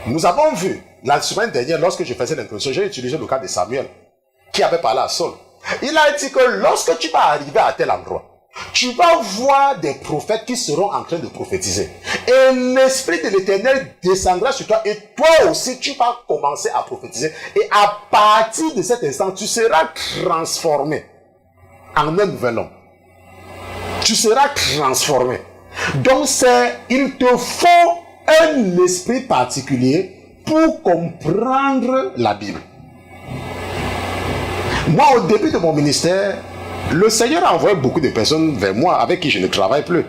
Nous avons vu, la semaine dernière, lorsque je faisais l'introduction, j'ai utilisé le cas de Samuel, qui avait parlé à Saul. Il a dit que lorsque tu vas arriver à tel endroit, tu vas voir des prophètes qui seront en train de prophétiser. Et l'Esprit de l'Éternel descendra sur toi et toi aussi tu vas commencer à prophétiser. Et à partir de cet instant, tu seras transformé en un nouvel homme. Tu seras transformé. Donc il te faut un esprit particulier pour comprendre la Bible. Moi, au début de mon ministère, le Seigneur a envoyé beaucoup de personnes vers moi avec qui je ne travaille plus.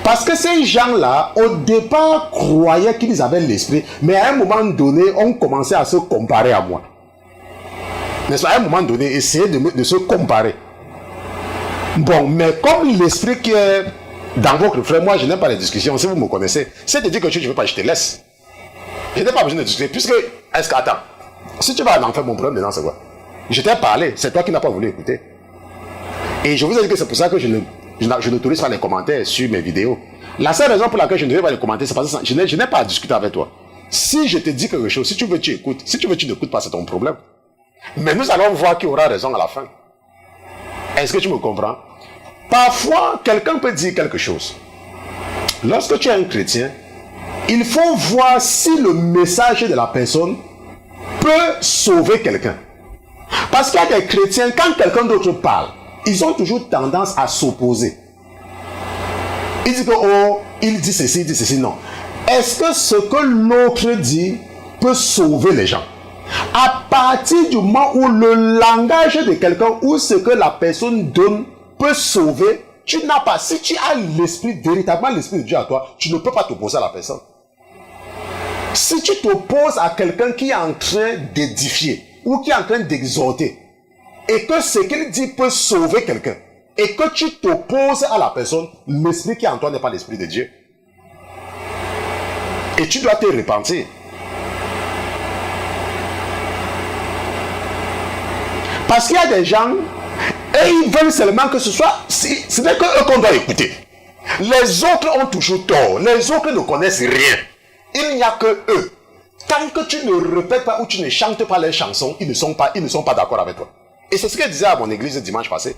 Parce que ces gens-là, au départ, croyaient qu'ils avaient l'esprit, mais à un moment donné, on commençait à se comparer à moi. N'est-ce pas? À un moment donné, essayer de se comparer. Bon, mais comme l'esprit qui est dans votre frère, moi, je n'aime pas les discussions, si vous me connaissez. C'est de dire que tu ne veux pas, je te laisse. Je n'ai pas besoin de discuter, puisque, attends, si tu vas en enfer, mon problème maintenant, c'est quoi? Je t'ai parlé, c'est toi qui n'as pas voulu écouter. Et je vous ai dit que c'est pour ça que je n'autorise pas les commentaires sur mes vidéos. La seule raison pour laquelle je ne vais pas les commenter, c'est parce que je n'ai pas à discuter avec toi. Si je te dis quelque chose, si tu veux, tu écoutes. Si tu veux, tu n'écoutes pas, c'est ton problème. Mais nous allons voir qui aura raison à la fin. Est-ce que tu me comprends? Parfois, quelqu'un peut dire quelque chose. Lorsque tu es un chrétien, il faut voir si le message de la personne peut sauver quelqu'un. Parce qu'il y a des chrétiens, quand quelqu'un d'autre parle, ils ont toujours tendance à s'opposer. Ils disent que, oh, il dit ceci, non. Est-ce que ce que l'autre dit peut sauver les gens? À partir du moment où le langage de quelqu'un ou ce que la personne donne peut sauver, tu n'as pas, si tu as l'esprit, véritablement l'esprit de Dieu à toi, tu ne peux pas t'opposer à la personne. Si tu t'opposes à quelqu'un qui est en train d'édifier ou qui est en train d'exhorter et que ce qu'il dit peut sauver quelqu'un et que tu t'opposes à la personne, l'esprit qui est en toi n'est pas l'esprit de Dieu. Et tu dois te repentir. Parce qu'il y a des gens, et ils veulent seulement que ce soit, ce n'est que eux qu'on doit écouter. Les autres ont toujours tort. Les autres ne connaissent rien. Il n'y a que eux. Tant que tu ne répètes pas ou tu ne chantes pas les chansons, ils ne sont pas d'accord avec toi. Et c'est ce que je disais à mon église le dimanche passé.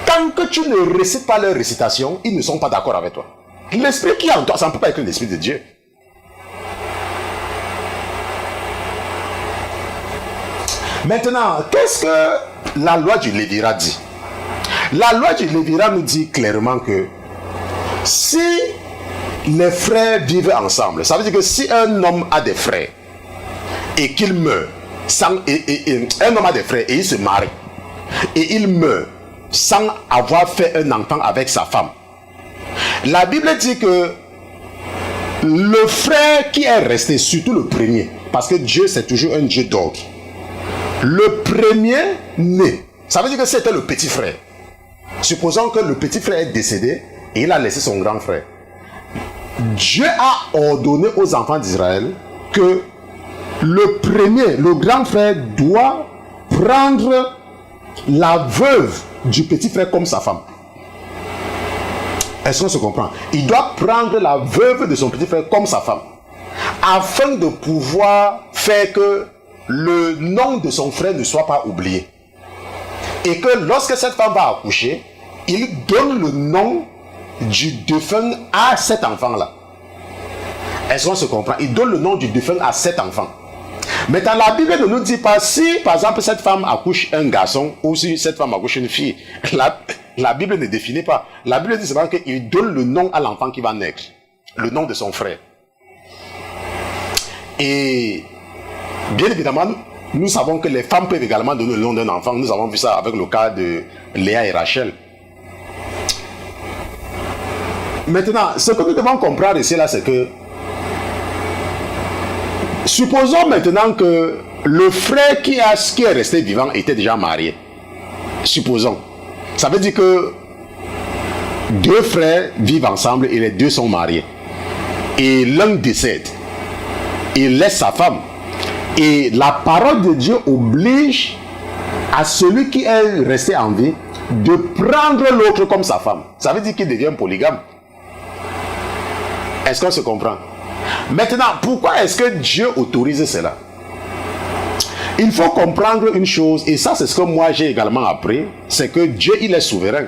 Tant que tu ne récites pas leurs récitations, ils ne sont pas d'accord avec toi. L'esprit qui est en toi, ça ne peut pas être l'esprit de Dieu. Maintenant, qu'est-ce que la loi du Lévira dit? La loi du Lévira nous dit clairement que si les frères vivent ensemble, ça veut dire que si un homme a des frères et qu'il meurt, un homme a des frères et il se marie et il meurt sans avoir fait un enfant avec sa femme, la Bible dit que le frère qui est resté, surtout le premier, parce que Dieu c'est toujours un Dieu d'ordre, le premier né, ça veut dire que c'était le petit frère. Supposons que le petit frère est décédé et il a laissé son grand frère. Dieu a ordonné aux enfants d'Israël que le premier, le grand frère, doit prendre la veuve du petit frère comme sa femme. Est-ce qu'on se comprend? Il doit prendre la veuve de son petit frère comme sa femme, afin de pouvoir faire que le nom de son frère ne soit pas oublié. Et que lorsque cette femme va accoucher, il donne le nom du défunt à cet enfant-là. Est-ce qu'on se comprend? Il donne le nom du défunt à cet enfant. Mais dans la Bible ne nous dit pas si, par exemple, cette femme accouche un garçon ou si cette femme accouche une fille. La Bible ne définit pas. La Bible dit seulement qu'il donne le nom à l'enfant qui va naître. Le nom de son frère. Et bien évidemment, nous savons que les femmes peuvent également donner le nom d'un enfant. Nous avons vu ça avec le cas de Léa et Rachel. Maintenant, ce que nous devons comprendre ici, là, c'est que supposons maintenant que le frère qui est resté vivant était déjà marié. Supposons. Ça veut dire que deux frères vivent ensemble et les deux sont mariés. Et l'un décède. Il laisse sa femme. Et la parole de Dieu oblige à celui qui est resté en vie de prendre l'autre comme sa femme. Ça veut dire qu'il devient polygame. Est-ce qu'on se comprend? Maintenant, pourquoi est-ce que Dieu autorise cela? Il faut comprendre une chose, et ça c'est ce que moi j'ai également appris, c'est que Dieu il est souverain.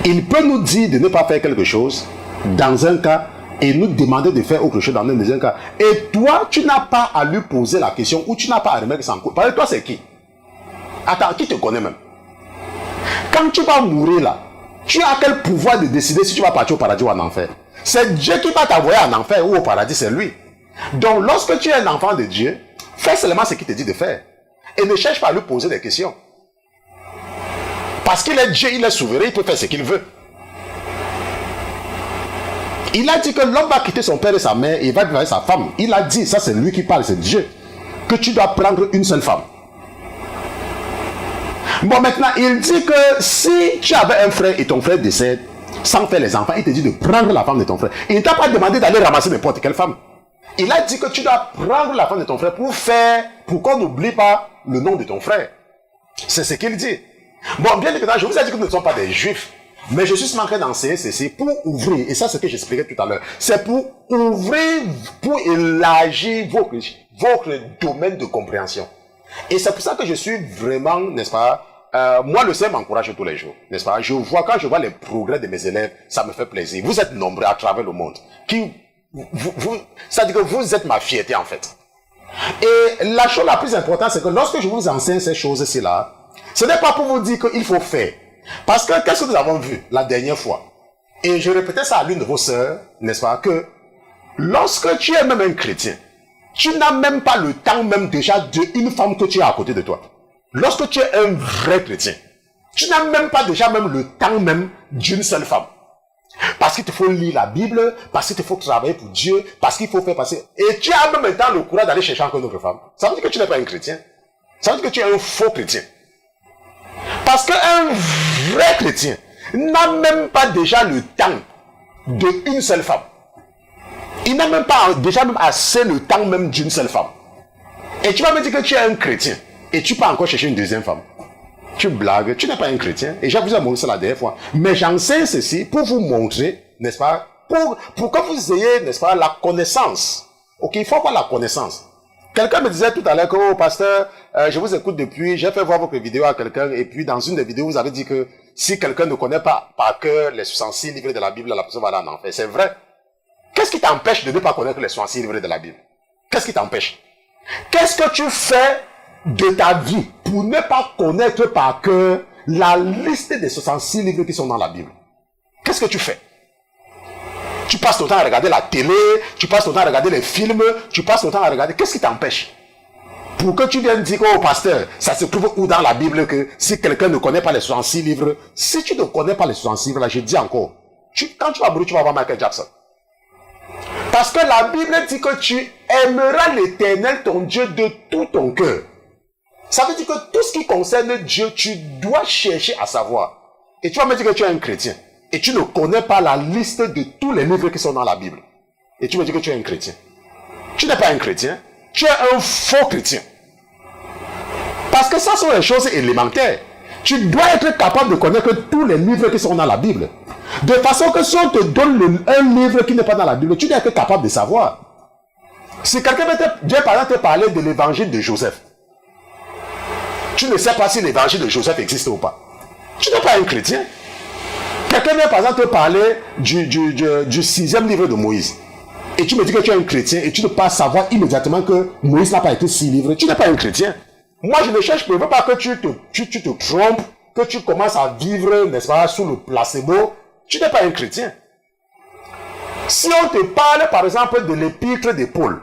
Il peut nous dire de ne pas faire quelque chose dans un cas et nous demander de faire autre chose dans un deuxième cas. Et toi, tu n'as pas à lui poser la question ou tu n'as pas à remettre ça en cause. Parce que toi c'est qui? Attends, qui te connaît même? Quand tu vas mourir là, tu as quel pouvoir de décider si tu vas partir au paradis ou en enfer? C'est Dieu qui va t'envoyer en enfer ou au paradis, c'est lui. Donc lorsque tu es un enfant de Dieu, fais seulement ce qu'il te dit de faire. Et ne cherche pas à lui poser des questions. Parce qu'il est Dieu, il est souverain, il peut faire ce qu'il veut. Il a dit que l'homme va quitter son père et sa mère et il va vivre avec sa femme. Il a dit, ça c'est lui qui parle, c'est Dieu, que tu dois prendre une seule femme. Bon, maintenant, il dit que si tu avais un frère et ton frère décède, sans faire les enfants, il te dit de prendre la femme de ton frère. Il ne t'a pas demandé d'aller ramasser n'importe quelle femme. Il a dit que tu dois prendre la femme de ton frère pour qu'on n'oublie pas le nom de ton frère. C'est ce qu'il dit. Bon, bien évidemment, je vous ai dit que nous ne sommes pas des juifs, mais je suis seulement en train d'enseigner ceci pour ouvrir, et ça c'est ce que j'expliquais tout à l'heure, c'est pour ouvrir, pour élargir votre domaine de compréhension. Et c'est pour ça que je suis vraiment, n'est-ce pas, moi le Seigneur m'encourage tous les jours, n'est-ce pas, quand je vois les progrès de mes élèves, ça me fait plaisir. Vous êtes nombreux à travers le monde, ça veut dire que vous êtes ma fierté en fait. Et la chose la plus importante, c'est que lorsque je vous enseigne ces choses-ci là, ce n'est pas pour vous dire qu'il faut faire. Parce que qu'est-ce que nous avons vu la dernière fois? Et je répétais ça à l'une de vos sœurs, n'est-ce pas, que lorsque tu es même un chrétien, tu n'as même pas le temps même déjà d'une femme que tu as à côté de toi. Lorsque tu es un vrai chrétien, tu n'as même pas déjà même le temps même d'une seule femme. Parce qu'il te faut lire la Bible, parce qu'il te faut travailler pour Dieu, parce qu'il faut faire passer. Et tu as même temps le courage d'aller chercher encore une autre femme. Ça veut dire que tu n'es pas un chrétien. Ça veut dire que tu es un faux chrétien. Parce qu'un vrai chrétien n'a même pas déjà le temps d'une seule femme. Il n'a même pas déjà même assez le temps même d'une seule femme. Et tu vas me dire que tu es un chrétien et tu peux encore chercher une deuxième femme. Tu blagues, tu n'es pas un chrétien. Et j'ai vous ai montré ça la dernière fois. Mais j'enseigne ceci pour vous montrer, n'est-ce pas, pour que vous ayez, n'est-ce pas, la connaissance. Ok, il faut avoir la connaissance. Quelqu'un me disait tout à l'heure que, oh, pasteur, je vous écoute depuis, j'ai fait voir votre vidéo à quelqu'un, et puis dans une des vidéos, vous avez dit que si quelqu'un ne connaît pas par cœur les 66 livres de la Bible, la personne va aller en enfer. C'est vrai. Qu'est-ce qui t'empêche de ne pas connaître les 66 livres de la Bible? Qu'est-ce qui t'empêche? Qu'est-ce que tu fais de ta vie pour ne pas connaître par cœur la liste des 66 livres qui sont dans la Bible? Qu'est-ce que tu fais? Tu passes ton temps à regarder la télé, tu passes ton temps à regarder les films, tu passes ton temps à regarder. Qu'est-ce qui t'empêche? Pour que tu viennes dire, oh pasteur, ça se trouve où dans la Bible que si quelqu'un ne connaît pas les 66 livres, si tu ne connais pas les 66 livres, là, je dis encore, quand tu vas mourir, tu vas voir Michael Jackson. Parce que la Bible dit que tu aimeras l'Éternel, ton Dieu, de tout ton cœur. Ça veut dire que tout ce qui concerne Dieu, tu dois chercher à savoir. Et tu vas me dire que tu es un chrétien. Et tu ne connais pas la liste de tous les livres qui sont dans la Bible. Et tu me dis que tu es un chrétien. Tu n'es pas un chrétien. Tu es un faux chrétien. Parce que ça sont les choses élémentaires. Tu dois être capable de connaître tous les livres qui sont dans la Bible. De façon que si on te donne un livre qui n'est pas dans la Bible, tu dois être capable de savoir. Si quelqu'un vient par exemple te parler de l'évangile de Joseph, tu ne sais pas si l'évangile de Joseph existe ou pas. Tu n'es pas un chrétien. Quelqu'un vient par exemple te parler du 6e livre de Moïse. Et tu me dis que tu es un chrétien et tu ne peux pas savoir immédiatement que Moïse n'a pas été 6 livres. Tu n'es pas un chrétien. Moi je ne cherche, je ne veux pas que tu te trompes, que tu commences à vivre, n'est-ce pas, sous le placebo. Tu n'es pas un chrétien. Si on te parle par exemple de l'épître de Paul,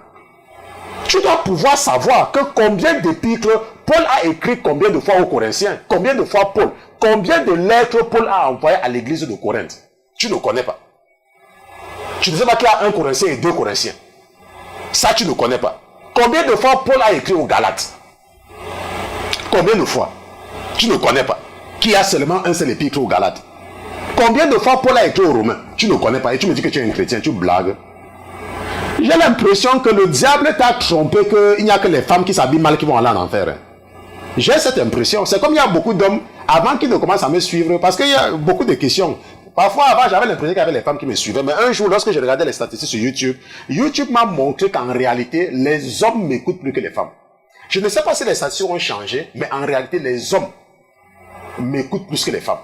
tu dois pouvoir savoir que combien d'épîtres Paul a écrit combien de fois aux Corinthiens, combien de fois Paul, combien de lettres Paul a envoyées à l'église de Corinthe. Tu ne connais pas. Tu ne sais pas qu'il y a un Corinthien et 2 Corinthiens. Ça, tu ne connais pas. Combien de fois Paul a écrit aux Galates? Combien de fois? Tu ne connais pas. Qu'il y a seulement un seul épître aux Galates. Combien de fois Paul a écrit aux Romains? Tu ne connais pas. Et tu me dis que tu es un chrétien, tu blagues. J'ai l'impression que le diable t'a trompé, qu'il n'y a que les femmes qui s'habillent mal qui vont aller en enfer. J'ai cette impression. C'est comme il y a beaucoup d'hommes, avant qu'ils ne commencent à me suivre, parce qu'il y a beaucoup de questions. Parfois, avant, j'avais l'impression qu'il y avait les femmes qui me suivaient. Mais un jour, lorsque je regardais les statistiques sur YouTube, YouTube m'a montré qu'en réalité, les hommes m'écoutent plus que les femmes. Je ne sais pas si les statistiques ont changé, mais en réalité, les hommes m'écoutent plus que les femmes.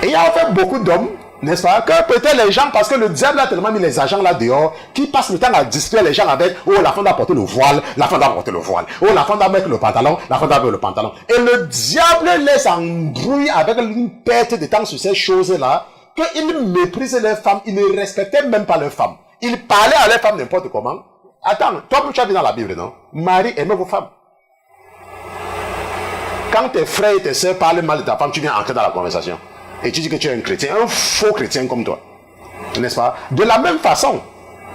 Et il y a en fait beaucoup d'hommes, n'est-ce pas, que peut-être les gens, parce que le diable a tellement mis les agents là dehors, qui passent le temps à distraire les gens avec, oh, la femme doit porter le voile, la femme doit porter le voile, oh, la femme doit mettre le pantalon, la femme doit mettre le pantalon. Et le diable les embrouille avec une perte de temps sur ces choses-là, qu'ils méprisent les femmes, ils ne respectaient même pas leurs femmes. Ils parlaient à leurs femmes n'importe comment. Attends, toi, tu as vu dans la Bible, non? Marie, aimez vos femmes. Quand tes frères et tes soeurs parlent mal de ta femme, tu viens entrer dans la conversation. Et tu dis que tu es un chrétien, un faux chrétien comme toi. N'est-ce pas? De la même façon,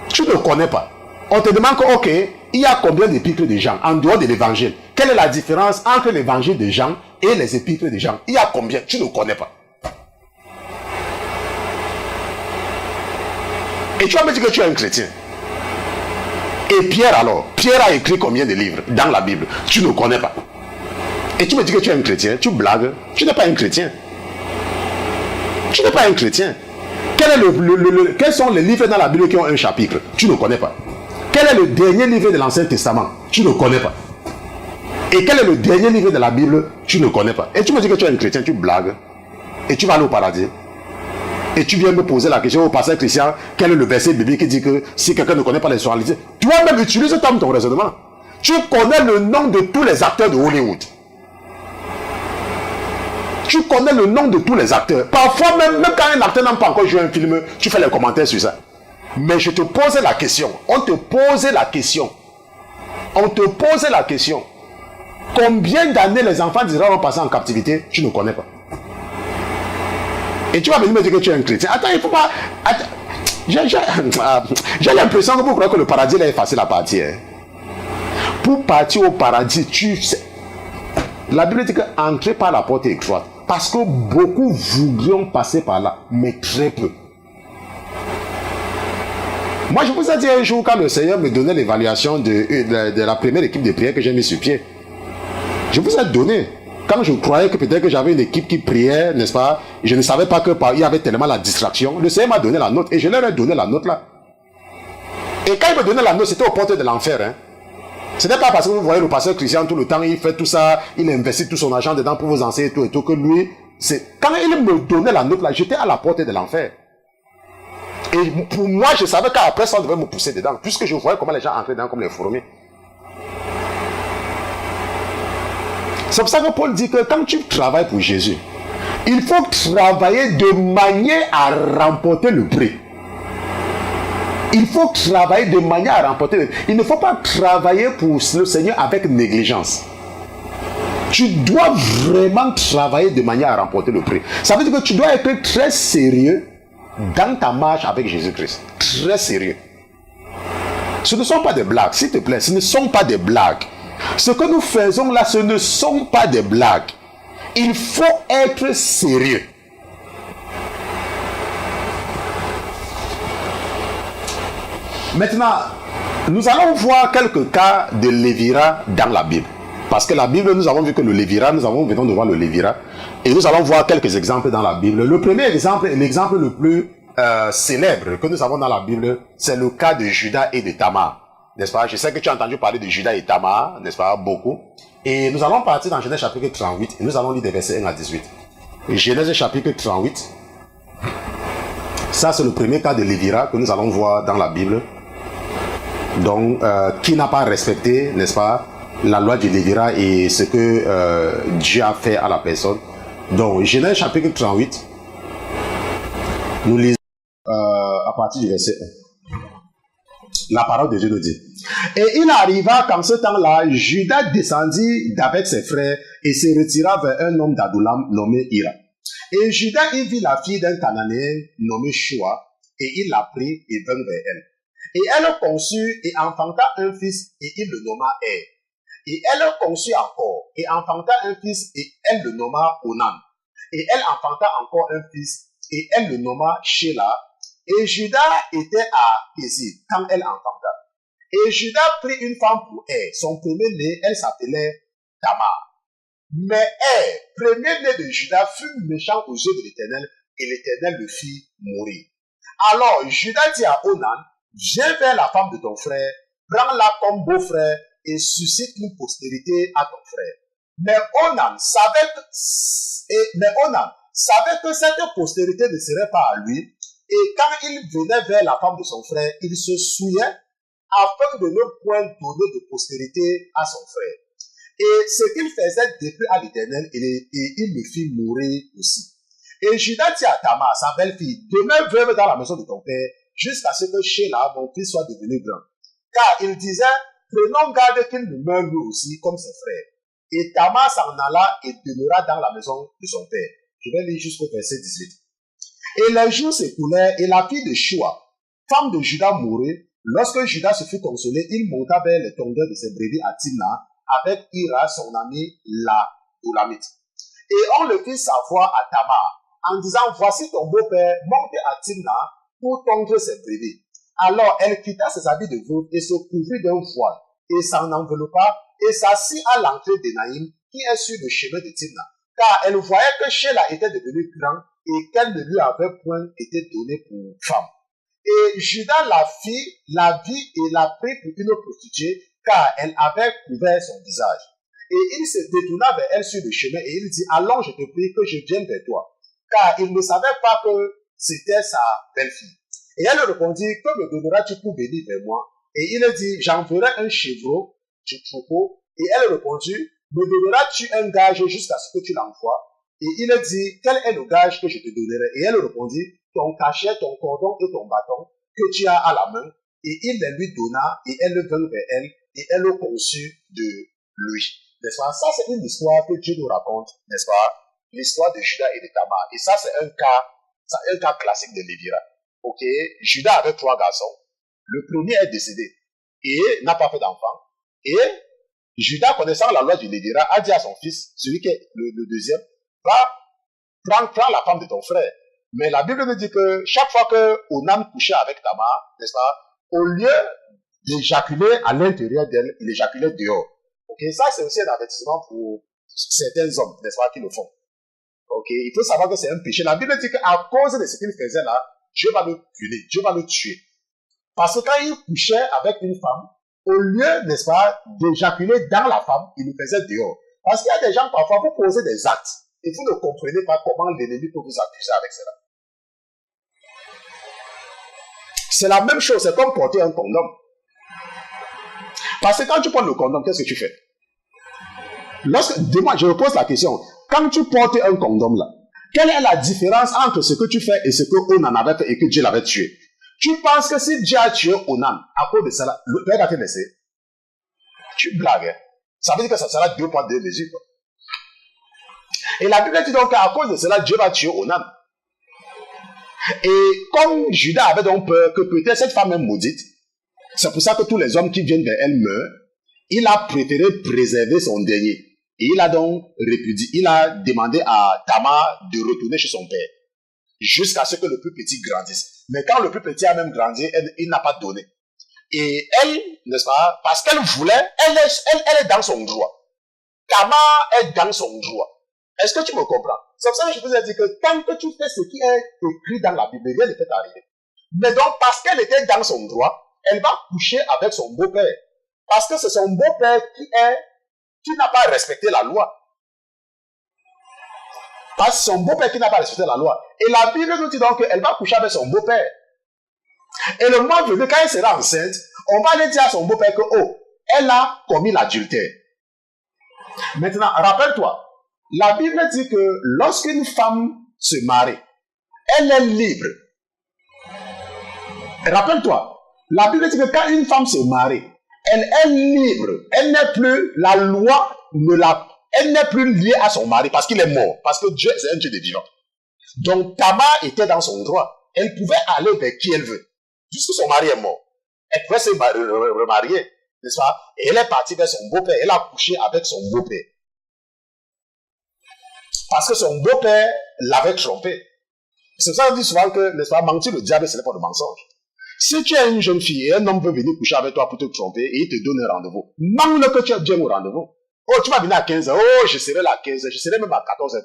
tu ne connais pas. On te demande que, ok, il y a combien d'épîtres de Jean en dehors de l'évangile? Quelle est la différence entre l'évangile de Jean et les épîtres de Jean? Il y a combien? Tu ne connais pas. Et tu vas me dire que tu es un chrétien. Et Pierre alors, Pierre a écrit combien de livres dans la Bible? Tu ne connais pas. Et tu me dis que tu es un chrétien, tu blagues, tu n'es pas un chrétien. Tu n'es pas un chrétien. Quels sont les livres dans la Bible qui ont un chapitre? Tu ne connais pas. Quel est le dernier livre de l'Ancien Testament? Tu ne connais pas. Et quel est le dernier livre de la Bible? Tu ne connais pas. Et tu me dis que tu es un chrétien, tu blagues. Et tu vas aller au paradis. Et tu viens me poser la question au pasteur Christian, quel est le verset biblique qui dit que si quelqu'un ne connaît pas les sexualités, tu vas même utiliser ton raisonnement. Tu connais le nom de tous les acteurs de Hollywood. Tu connais le nom de tous les acteurs. Parfois, même quand un acteur n'a pas encore joué un film, tu fais les commentaires sur ça. Mais je te pose la question. On te pose la question. On te pose la question. Combien d'années les enfants d'Israël ont passé en captivité? Tu ne connais pas. Et tu vas venir me dire que tu es un chrétien. Attends, il ne faut pas... J'ai l'impression que vous croyez que le paradis là, est facile à partir. Hein. Pour partir au paradis, tu sais... La Bible dit que entrer par la porte est étroite. Parce que beaucoup voudront passer par là, mais très peu. Moi, je vous ai dit un jour, quand le Seigneur me donnait l'évaluation de la première équipe de prière que j'ai mis sur pied, je vous ai donné. Quand je croyais que peut-être que j'avais une équipe qui priait, n'est-ce pas, je ne savais pas qu'il y avait tellement la distraction. Le Seigneur m'a donné la note et je leur ai donné la note là. Et quand il me donnait la note, c'était aux portes de l'enfer. Hein. Ce n'est pas parce que vous voyez le pasteur Christian tout le temps, il fait tout ça, il investit tout son argent dedans pour vous enseigner tout et tout, que lui, c'est... Quand il me donnait la note là, j'étais à la porte de l'enfer. Et pour moi, je savais qu'après ça, on devait me pousser dedans, puisque je voyais comment les gens entraient dedans comme les fourmis. C'est pour ça que Paul dit que quand tu travailles pour Jésus, il faut travailler de manière à remporter le prix. Il faut travailler de manière à remporter le prix. Il ne faut pas travailler pour le Seigneur avec négligence. Tu dois vraiment travailler de manière à remporter le prix. Ça veut dire que tu dois être très sérieux dans ta marche avec Jésus-Christ. Très sérieux. Ce ne sont pas des blagues, s'il te plaît, ce ne sont pas des blagues. Ce que nous faisons là, ce ne sont pas des blagues. Il faut être sérieux. Maintenant, nous allons voir quelques cas de lévira dans la Bible. Parce que la Bible, nous avons vu que le lévira, nous venons de voir le lévira. Et nous allons voir quelques exemples dans la Bible. Le premier exemple, l'exemple le plus célèbre que nous avons dans la Bible, c'est le cas de Judas et de Tamar. N'est-ce pas? Je sais que tu as entendu parler de Judas et Tamar, n'est-ce pas? Beaucoup. Et nous allons partir dans Genèse chapitre 38 et nous allons lire des versets 1 à 18. Genèse chapitre 38. Ça, c'est le premier cas de lévira que nous allons voir dans la Bible. Donc, qui n'a pas respecté, n'est-ce pas, la loi du lévira et ce que Dieu a fait à la personne. Donc, Genèse chapitre 38, nous lisons à partir du verset 1. La parole de Dieu nous dit. Et il arriva qu'en ce temps-là, Judas descendit d'avec ses frères et se retira vers un homme d'Adullam nommé Ira. Et Judas y vit la fille d'un Cananéen nommé Shua, et il la prit et vint vers elle. Et elle conçut et enfanta un fils, et il le nomma Er. Et elle conçut encore, et enfanta un fils, et elle le nomma Onan. Et elle enfanta encore un fils, et elle le nomma Shelah. Et Judas était à Kézib quand elle enfanta. Et Judas prit une femme pour Er, son premier-né, elle s'appelait Tamar. Mais Er, premier-né de Judas, fut méchant aux yeux de l'Éternel, et l'Éternel le fit mourir. Alors Judas dit à Onan, viens vers la femme de ton frère, prends-la comme beau-frère, et suscite une postérité à ton frère. Mais Onan savait que cette postérité ne serait pas à lui, et quand il venait vers la femme de son frère, il se souillait afin de ne point donner de postérité à son frère. Et ce qu'il faisait déplut à l'Éternel, et il le fit mourir aussi. Et Judas dit à Tamar, sa belle-fille, demeure veuve dans la maison de ton père, jusqu'à ce que Shelah, mon fils, soit devenu grand. Car il disait, prenons garde qu'il ne meure lui aussi, comme ses frères. Et Tamar s'en alla et demeura dans la maison de son père. Je vais lire jusqu'au verset 18. Et les jours s'écoulèrent, et la fille de Shua, femme de Judas, mourut. Lorsque Judas se fut consolé, il monta vers les tondeurs de ses brebis à Timna, avec Ira, son ami, la Doulamite. Et on le fit savoir à Tamar, en disant, voici ton beau-père, monte à Timna pour tondre ses brebis. Alors elle quitta ses habits de veuve et se couvrit d'un voile et s'en enveloppa et s'assit à l'entrée d'Énaïm qui est sur le chemin de Timna. Car elle voyait que Sheila était devenu grand et qu'elle ne lui avait point été donnée pour femme. Et Judas la vit et la prit pour une prostituée, car elle avait couvert son visage. Et il se détourna vers elle sur le chemin et il dit, allons, je te prie que je vienne vers toi. Car il ne savait pas que c'était sa belle-fille. Et elle répondit, que me donneras-tu pour venir vers moi? Et il dit, j'enverrai un chevreau du troupeau. Et elle répondit, me donneras-tu un gage jusqu'à ce que tu l'envoies? Et il dit, quel est le gage que je te donnerai? Et elle répondit, ton cachet, ton cordon et ton bâton que tu as à la main. Et il les lui donna et elle vint vers elle et elle le conçut de lui. N'est-ce pas? Ça, c'est une histoire que Dieu nous raconte, n'est-ce pas? L'histoire de Judas et de Tamar. Et ça, c'est un cas classique de Lévira. Ok? Judas avait 3 garçons. Le premier est décédé et n'a pas fait d'enfant. Et Judas, connaissant la loi du Lévira, a dit à son fils, celui qui est le deuxième, va, prends la femme de ton frère. Mais la Bible nous dit que chaque fois que Onam couchait avec Tamar, n'est-ce pas, au lieu d'éjaculer à l'intérieur d'elle, il éjaculait dehors. Ok, ça c'est aussi un avertissement pour certains hommes, n'est-ce pas, qui le font. Ok, il faut savoir que c'est un péché. La Bible dit qu'à cause de ce qu'il faisait là, Dieu va le punir, Dieu va le tuer. Parce que quand il couchait avec une femme, au lieu, n'est-ce pas, d'éjaculer dans la femme, il le faisait dehors. Parce qu'il y a des gens, parfois, vous posez des actes et vous ne comprenez pas comment l'ennemi peut vous accuser avec cela. C'est la même chose, c'est comme porter un condom. Parce que quand tu portes le condom, qu'est-ce que tu fais? Dis-moi, je me pose la question. Quand tu portes un condom là, quelle est la différence entre ce que tu fais et ce que Onan avait fait et que Dieu l'avait tué? Tu penses que si Dieu a tué Onan à cause de cela, le père va te laisser? Tu blagues. Hein? Ça veut dire que ça sera 2 poids 2 mesures. Quoi. Et la Bible dit donc qu'à cause de cela, Dieu va tuer Onan. Et comme Judas avait donc peur que peut-être cette femme est maudite, c'est pour ça que tous les hommes qui viennent vers elle meurent, il a préféré préserver son dernier. Et il a donc répudié, il a demandé à Tamar de retourner chez son père, jusqu'à ce que le plus petit grandisse. Mais quand le plus petit a même grandi, il n'a pas donné. Et elle, n'est-ce pas, parce qu'elle voulait, elle est dans son droit. Tamar est dans son droit. Est-ce que tu me comprends? C'est pour ça que je vous ai dit que tant que tu fais ce qui est écrit dans la Bible, rien ne peut t'arriver. Mais donc, parce qu'elle était dans son droit, elle va coucher avec son beau-père. Parce que c'est son beau-père qui n'a pas respecté la loi. Parce que son beau-père qui n'a pas respecté la loi. Et la Bible nous dit donc qu'elle va coucher avec son beau-père. Et le mois venu, quand elle sera enceinte, on va aller dire à son beau-père que, oh, elle a commis l'adultère. Maintenant, rappelle-toi, la Bible dit que lorsqu'une femme se marie, elle est libre. Rappelle-toi, la Bible dit que quand une femme se marie, elle est libre. Elle n'est plus, la loi elle n'est plus liée à son mari parce qu'il est mort. Parce que Dieu, c'est un Dieu de vivant. Donc, Tamar était dans son droit. Elle pouvait aller vers qui elle veut. Puisque son mari est mort. Elle pouvait se remarier, n'est-ce pas? Et elle est partie vers son beau-père. Elle a couché avec son beau-père. Parce que son beau-père l'avait trompé. C'est pour ça qu'on dit souvent que, n'est-ce pas, mentir le diable, ce n'est pas de mensonge. Si tu es une jeune fille et un homme veut venir coucher avec toi pour te tromper et il te donne un rendez-vous, manque-le que tu viens au rendez-vous. Oh, tu vas venir à 15h. Oh, je serai là à 15h. Je serai même à 14h30.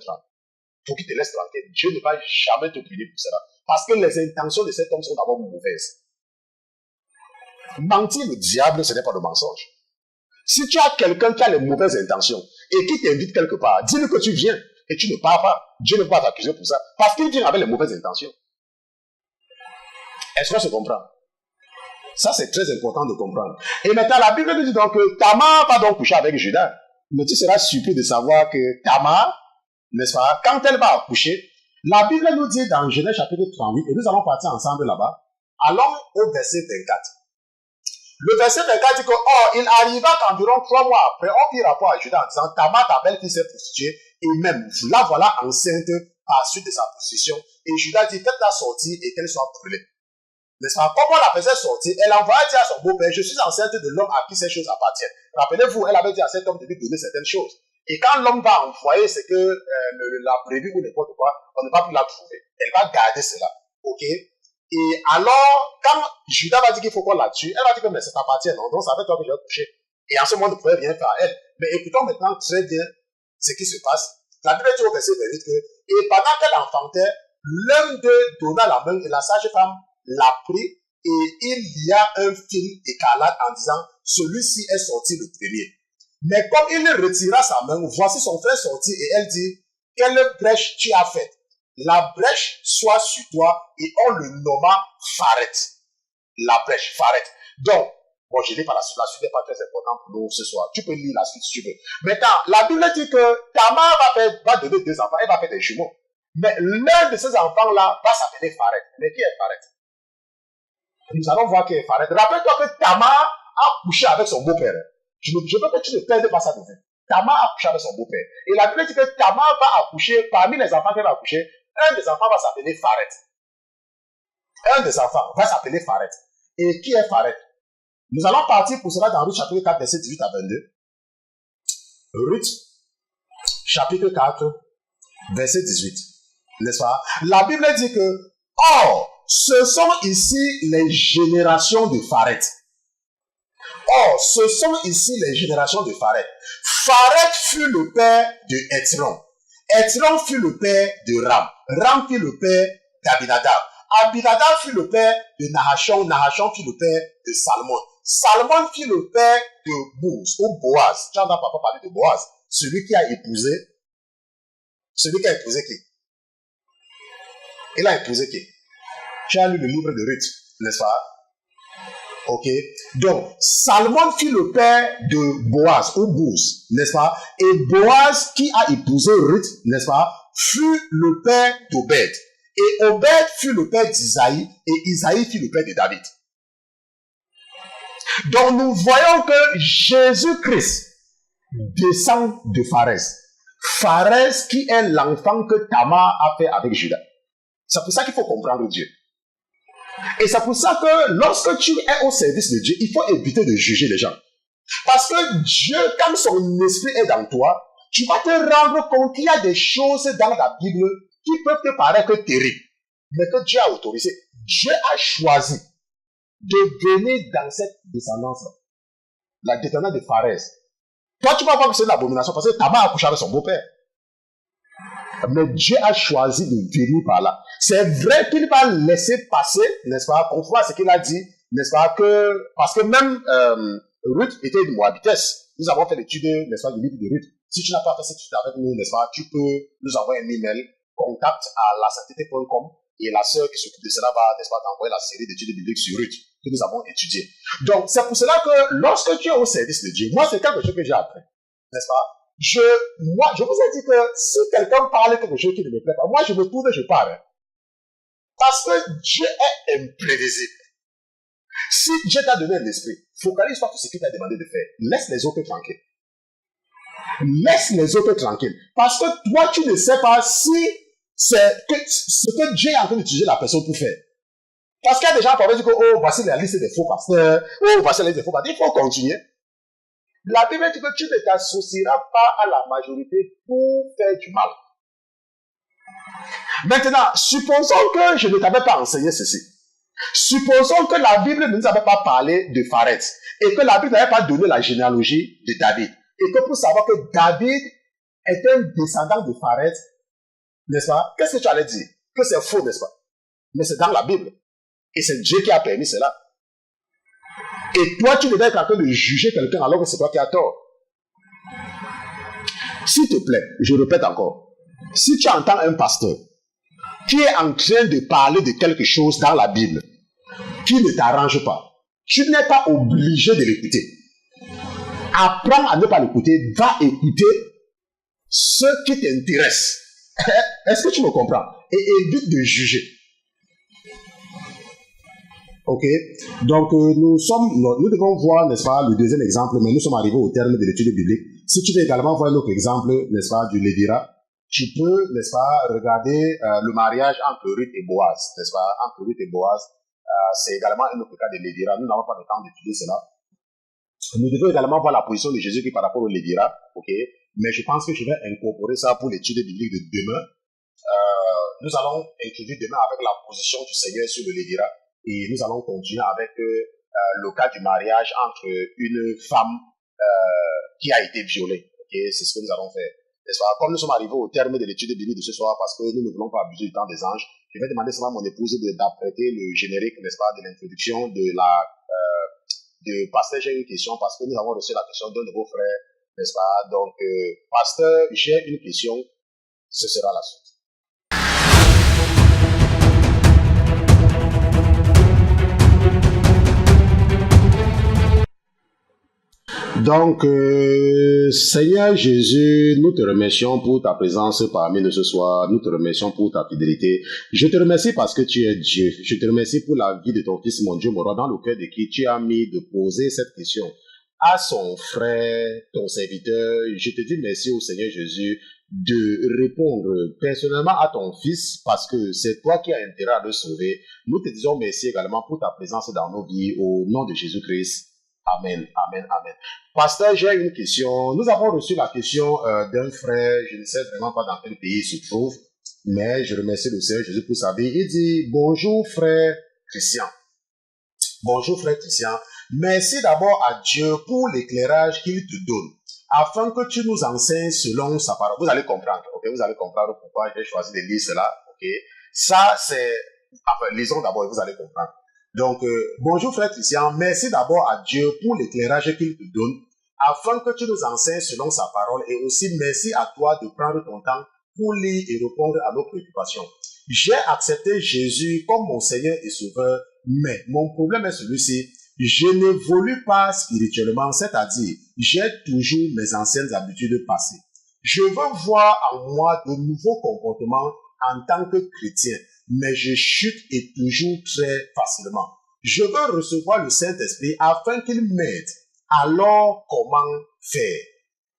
Pour qu'il te laisse tranquille. Dieu ne va jamais te punir pour cela. Parce que les intentions de cet homme sont d'abord mauvaises. Mentir le diable, ce n'est pas de mensonge. Si tu as quelqu'un qui a les mauvaises intentions et qui t'invite quelque part, dis-lui que tu viens et tu ne pars pas. Dieu ne va pas t'accuser pour ça. Parce qu'il vient avec les mauvaises intentions. Est-ce qu'on se comprend? Ça, c'est très important de comprendre. Et maintenant, la Bible nous dit donc que Tamar va donc coucher avec Judas. Mais tu seras surpris de savoir que Tamar, n'est-ce pas, quand elle va accoucher, la Bible nous dit dans Genèse chapitre 38, et nous allons partir ensemble là-bas, allons au verset 24. Le verset 24 dit que, oh, il arriva qu'environ 3 mois après, on fit rapport à Judas en disant, Tamar, ta belle-fille s'est prostituée, et même, la voilà enceinte par suite de sa prostitution. Et Judas dit, faites-la sortir et qu'elle soit brûlée. N'est-ce pas? Comme on la faisait sortir, elle envoyait dire à son beau-père, je suis enceinte de l'homme à qui ces choses appartiennent. Rappelez-vous, elle avait dit à cet homme de lui donner certaines choses. Et quand l'homme va envoyer ce que l'a prévu ou n'importe quoi, on ne va plus la trouver. Elle va garder cela. Ok? Et alors, quand Judas va dire qu'il faut qu'on la tue, elle va dire que mais ça t'appartient, non? Donc, c'est avec toi que je vais coucher. Et en ce moment, ne pouvait rien faire à elle. Mais écoutons maintenant très bien ce qui se passe. La Bible dit au verset 28 que, et pendant qu'elle enfantait, l'un d'eux donna la main et la sage-femme l'a pris et il y a un fil écarlate en disant, celui-ci est sorti le premier. Mais comme il retira sa main, voici son frère sorti et elle dit, quelle brèche tu as faite? La brèche soit sur toi et on le nomma Pharet. La brèche, Pharet. Donc, bon, je lis par la suite n'est pas très importante pour nous ce soir. Tu peux lire la suite si tu veux. Maintenant, la Bible dit que Tamar va donner 2 enfants, elle va faire des jumeaux. Mais l'un de ces enfants-là va s'appeler Pharet. Mais qui est Pharet? Nous allons voir qui est Pharet. Rappelle-toi que Tamar a couché avec son beau-père. Je veux que tu ne perdes pas ça de vue. Tamar a couché avec son beau-père. Et la Bible dit que Tamar va accoucher, parmi les enfants qu'elle va accoucher, un des enfants va s'appeler Pharet. Un des enfants va s'appeler Pharet. Et qui est Pharet? Nous allons partir pour cela dans Ruth chapitre 4, verset 18 à 22. Ruth chapitre 4, verset 18. N'est-ce pas? La Bible dit que, or, ce sont ici les générations de Pharet. Or, ce sont ici les générations de Pharet. Pharet fut le père de Hétron. Hétron fut le père de Ram. Ram fut le père d'Abinadab. Abinadab fut le père de Nahashon. Nahashon fut le père de Salmon. Salmon fut le père de Bouz ou Boaz. Tu n'entends pas parler de Boaz. Celui qui a épousé qui? Il a épousé qui? Tu as lu le livre de Ruth, n'est-ce pas? Ok. Donc, Salmon fut le père de Boaz ou Bouz, n'est-ce pas? Et Boaz qui a épousé Ruth, n'est-ce pas? Fut le père d'Obed. Et Obed fut le père d'Isaïe et Isaïe fut le père de David. Donc, nous voyons que Jésus-Christ descend de Pharès. Pharès qui est l'enfant que Tamar a fait avec Judas. C'est pour ça qu'il faut comprendre Dieu. Et c'est pour ça que lorsque tu es au service de Dieu, il faut éviter de juger les gens. Parce que Dieu, comme son esprit est dans toi, tu vas te rendre compte qu'il y a des choses dans la Bible qui peuvent te paraître terribles, mais que Dieu a autorisé. Dieu a choisi de venir dans cette descendance-là. La descendance de Pharès. Toi, tu vas voir que c'est une abomination parce que Tamar a couché avec son beau-père. Mais Dieu a choisi de venir par là. C'est vrai qu'il va laisser passer, n'est-ce pas, conformément à ce qu'il a dit, n'est-ce pas, que, parce que même Ruth était une Moabitesse. Nous avons fait l'étude, n'est-ce pas, du livre de Ruth. Si tu n'as pas fait cette étude avec nous, n'est-ce pas, tu peux nous envoyer un email, contact à lasainteté.com et la sœur qui s'occupe de cela va, n'est-ce pas, t'envoyer la série d'études bibliques sur Ruth que nous avons étudiée. Donc, c'est pour cela que lorsque tu es au service de Dieu, moi, c'est quelque chose que j'ai appris, n'est-ce pas? Je vous ai dit que si quelqu'un parle quelque chose qui ne me plaît pas, moi je me tourne et je parle. Parce que Dieu est imprévisible. Si Dieu t'a donné un esprit, focalise-toi sur ce qu'il t'a demandé de faire. Laisse les autres tranquilles. Laisse les autres tranquilles. Parce que toi, tu ne sais pas si c'est ce que Dieu est en train d'utiliser la personne pour faire. Parce qu'il y a des gens qui peuvent dire que, oh, voici la liste des faux pasteurs, oh, voici la liste des faux pasteurs. Il faut continuer. La Bible dit que tu ne t'associeras pas à la majorité pour faire du mal. Maintenant, supposons que je ne t'avais pas enseigné ceci. Supposons que la Bible ne nous avait pas parlé de Pharet et que la Bible n'avait pas donné la généalogie de David. Et que pour savoir que David est un descendant de Pharet, n'est-ce pas? Qu'est-ce que tu allais dire? Que c'est faux, n'est-ce pas? Mais c'est dans la Bible. Et c'est Dieu qui a permis cela. Et toi, tu devais être en train de juger quelqu'un alors que c'est toi qui as tort. S'il te plaît, je répète encore. Si tu entends un pasteur qui est en train de parler de quelque chose dans la Bible qui ne t'arrange pas, tu n'es pas obligé de l'écouter. Apprends à ne pas l'écouter. Va écouter ce qui t'intéresse. Est-ce que tu me comprends? Et évite de juger. Ok, donc nous devons voir, n'est-ce pas, le deuxième exemple, mais nous sommes arrivés au terme de l'étude biblique. Si tu veux également voir un autre exemple, n'est-ce pas, du Lévira, tu peux, n'est-ce pas, regarder le mariage entre Ruth et Boaz, n'est-ce pas, entre Ruth et Boaz. C'est également un autre cas de Lévira. Nous n'avons pas le temps d'étudier cela. Nous devons également voir la position de Jésus-Christ par rapport au Lévira, ok, mais je pense que je vais incorporer ça pour l'étude biblique de demain. nous allons introduire demain avec la position du Seigneur sur le Lévira. Et nous allons continuer avec le cas du mariage entre une femme qui a été violée. Okay? C'est ce que nous allons faire. N'est-ce pas? Comme nous sommes arrivés au terme de l'étude biblique de ce soir, parce que nous ne voulons pas abuser du temps des anges, je vais demander seulement à mon épouse d'apprêter le générique, n'est-ce pas, de l'introduction de Pasteur. J'ai une question, parce que nous avons reçu la question d'un de vos frères, n'est-ce pas? Donc, Pasteur, j'ai une question, ce sera la suite. Donc, Seigneur Jésus, nous te remercions pour ta présence parmi nous ce soir. Nous te remercions pour ta fidélité. Je te remercie parce que tu es Dieu. Je te remercie pour la vie de ton fils, mon Dieu, mon roi, dans le cœur de qui tu as mis de poser cette question à son frère, ton serviteur. Je te dis merci au Seigneur Jésus de répondre personnellement à ton fils parce que c'est toi qui as intérêt à le sauver. Nous te disons merci également pour ta présence dans nos vies au nom de Jésus-Christ. Amen, amen, amen. Pasteur, j'ai une question. Nous avons reçu la question d'un frère, je ne sais vraiment pas dans quel pays il se trouve, mais je remercie le Seigneur Jésus pour sa vie. Il dit, bonjour frère Christian. Bonjour frère Christian. Merci d'abord à Dieu pour l'éclairage qu'il te donne, afin que tu nous enseignes selon sa parole. Vous allez comprendre, ok? Vous allez comprendre pourquoi j'ai choisi de lire cela, ok? Ça, c'est... Enfin, lisons d'abord et vous allez comprendre. Donc, bonjour frère Christian, merci d'abord à Dieu pour l'éclairage qu'il te donne, afin que tu nous enseignes selon sa parole, et aussi merci à toi de prendre ton temps pour lire et répondre à nos préoccupations. J'ai accepté Jésus comme mon Seigneur et Sauveur, mais mon problème est celui-ci, je n'évolue pas spirituellement, c'est-à-dire, j'ai toujours mes anciennes habitudes passées. Je veux voir en moi de nouveaux comportements en tant que chrétien, mais je chute et toujours très facilement. Je veux recevoir le Saint-Esprit afin qu'il m'aide. Alors, comment faire?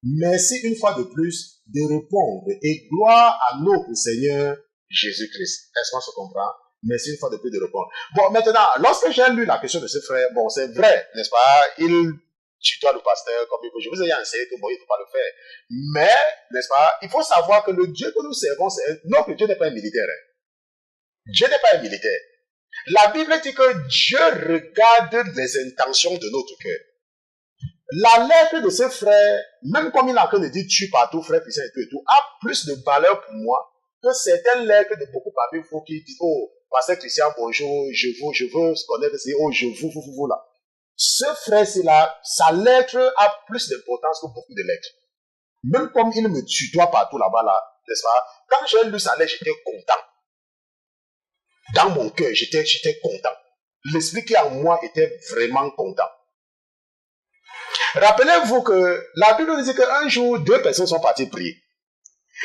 Merci une fois de plus de répondre et gloire à notre Seigneur Jésus-Christ. Est-ce qu'on se comprend? Merci une fois de plus de répondre. Bon, maintenant, lorsque j'ai lu la question de ce frère, bon, c'est vrai, n'est-ce pas? Il tutoie le pasteur comme il veut. Je vous ai enseigné que bon, il ne faut pas le faire. Mais, n'est-ce pas? Il faut savoir que le Dieu que nous servons, notre Dieu n'est pas un militaire. Dieu n'est pas un militaire. La Bible dit que Dieu regarde les intentions de notre cœur. La lettre de ce frère, même comme il est en train de dire tue partout, frère Christian et tout, a plus de valeur pour moi que certaines lettres de beaucoup parmi vous qui disent, oh, pasteur Christian, bonjour, je veux se connaître, c'est, oh, je vous là. Ce frère-ci là, sa lettre a plus d'importance que beaucoup de lettres. Même comme il me tutoie partout là-bas, là, n'est-ce pas? Quand j'ai lu sa lettre, j'étais content. Dans mon cœur, j'étais content. L'esprit qui est en moi était vraiment content. Rappelez-vous que la Bible nous dit qu'un jour, 2 personnes sont parties prier.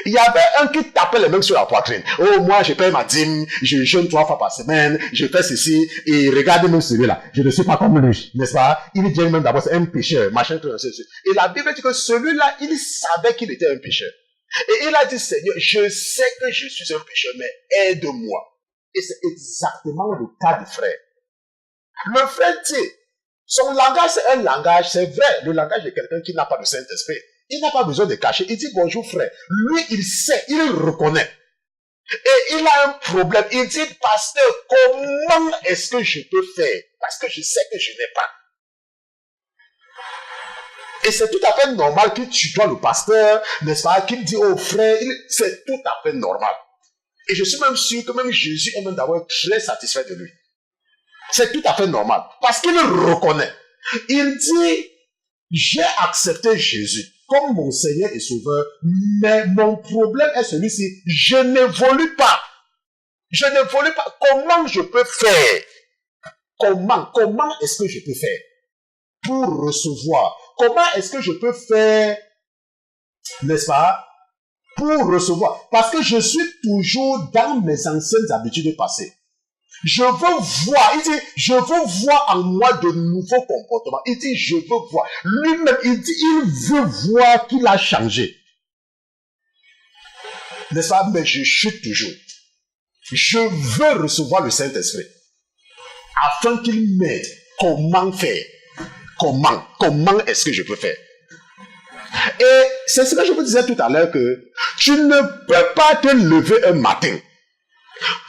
Il y avait un qui tapait les mains sur la poitrine. Oh, moi, je paye ma dîme, je jeûne 3 fois par semaine, je fais ceci, et regardez même celui-là. Je ne suis pas comme lui, n'est-ce pas? Il dit même d'abord, c'est un pécheur, machin, tout ça. Et la Bible dit que celui-là, il savait qu'il était un pécheur. Et il a dit, Seigneur, je sais que je suis un pécheur, mais aide-moi. Et c'est exactement le cas du frère. Le frère dit, son langage, c'est un langage, c'est vrai, le langage de quelqu'un qui n'a pas de Saint-Esprit. Il n'a pas besoin de cacher. Il dit bonjour frère. Lui, il sait, il reconnaît. Et il a un problème. Il dit, pasteur, comment est-ce que je peux faire? Parce que je sais que je n'ai pas. Et c'est tout à fait normal qu'il tutoie le pasteur, n'est-ce pas? Qu'il dit au frère, c'est tout à fait normal. Et je suis même sûr que même Jésus est même d'abord très satisfait de lui. C'est tout à fait normal. Parce qu'il reconnaît. Il dit, j'ai accepté Jésus comme mon Seigneur et Sauveur, mais mon problème est celui-ci. Je n'évolue pas. Je n'évolue pas. Comment je peux faire? Comment est-ce que je peux faire pour recevoir? Comment est-ce que je peux faire, n'est-ce pas, pour recevoir? Parce que je suis toujours dans mes anciennes habitudes passées. Je veux voir, il dit, je veux voir en moi de nouveaux comportements. Il dit, je veux voir. Lui-même, il dit, il veut voir qu'il a changé. N'est-ce pas? Mais je chute toujours. Je veux recevoir le Saint-Esprit. Afin qu'il m'aide. Comment faire? Comment est-ce que je peux faire? Et c'est ce que je vous disais tout à l'heure que tu ne peux pas te lever un matin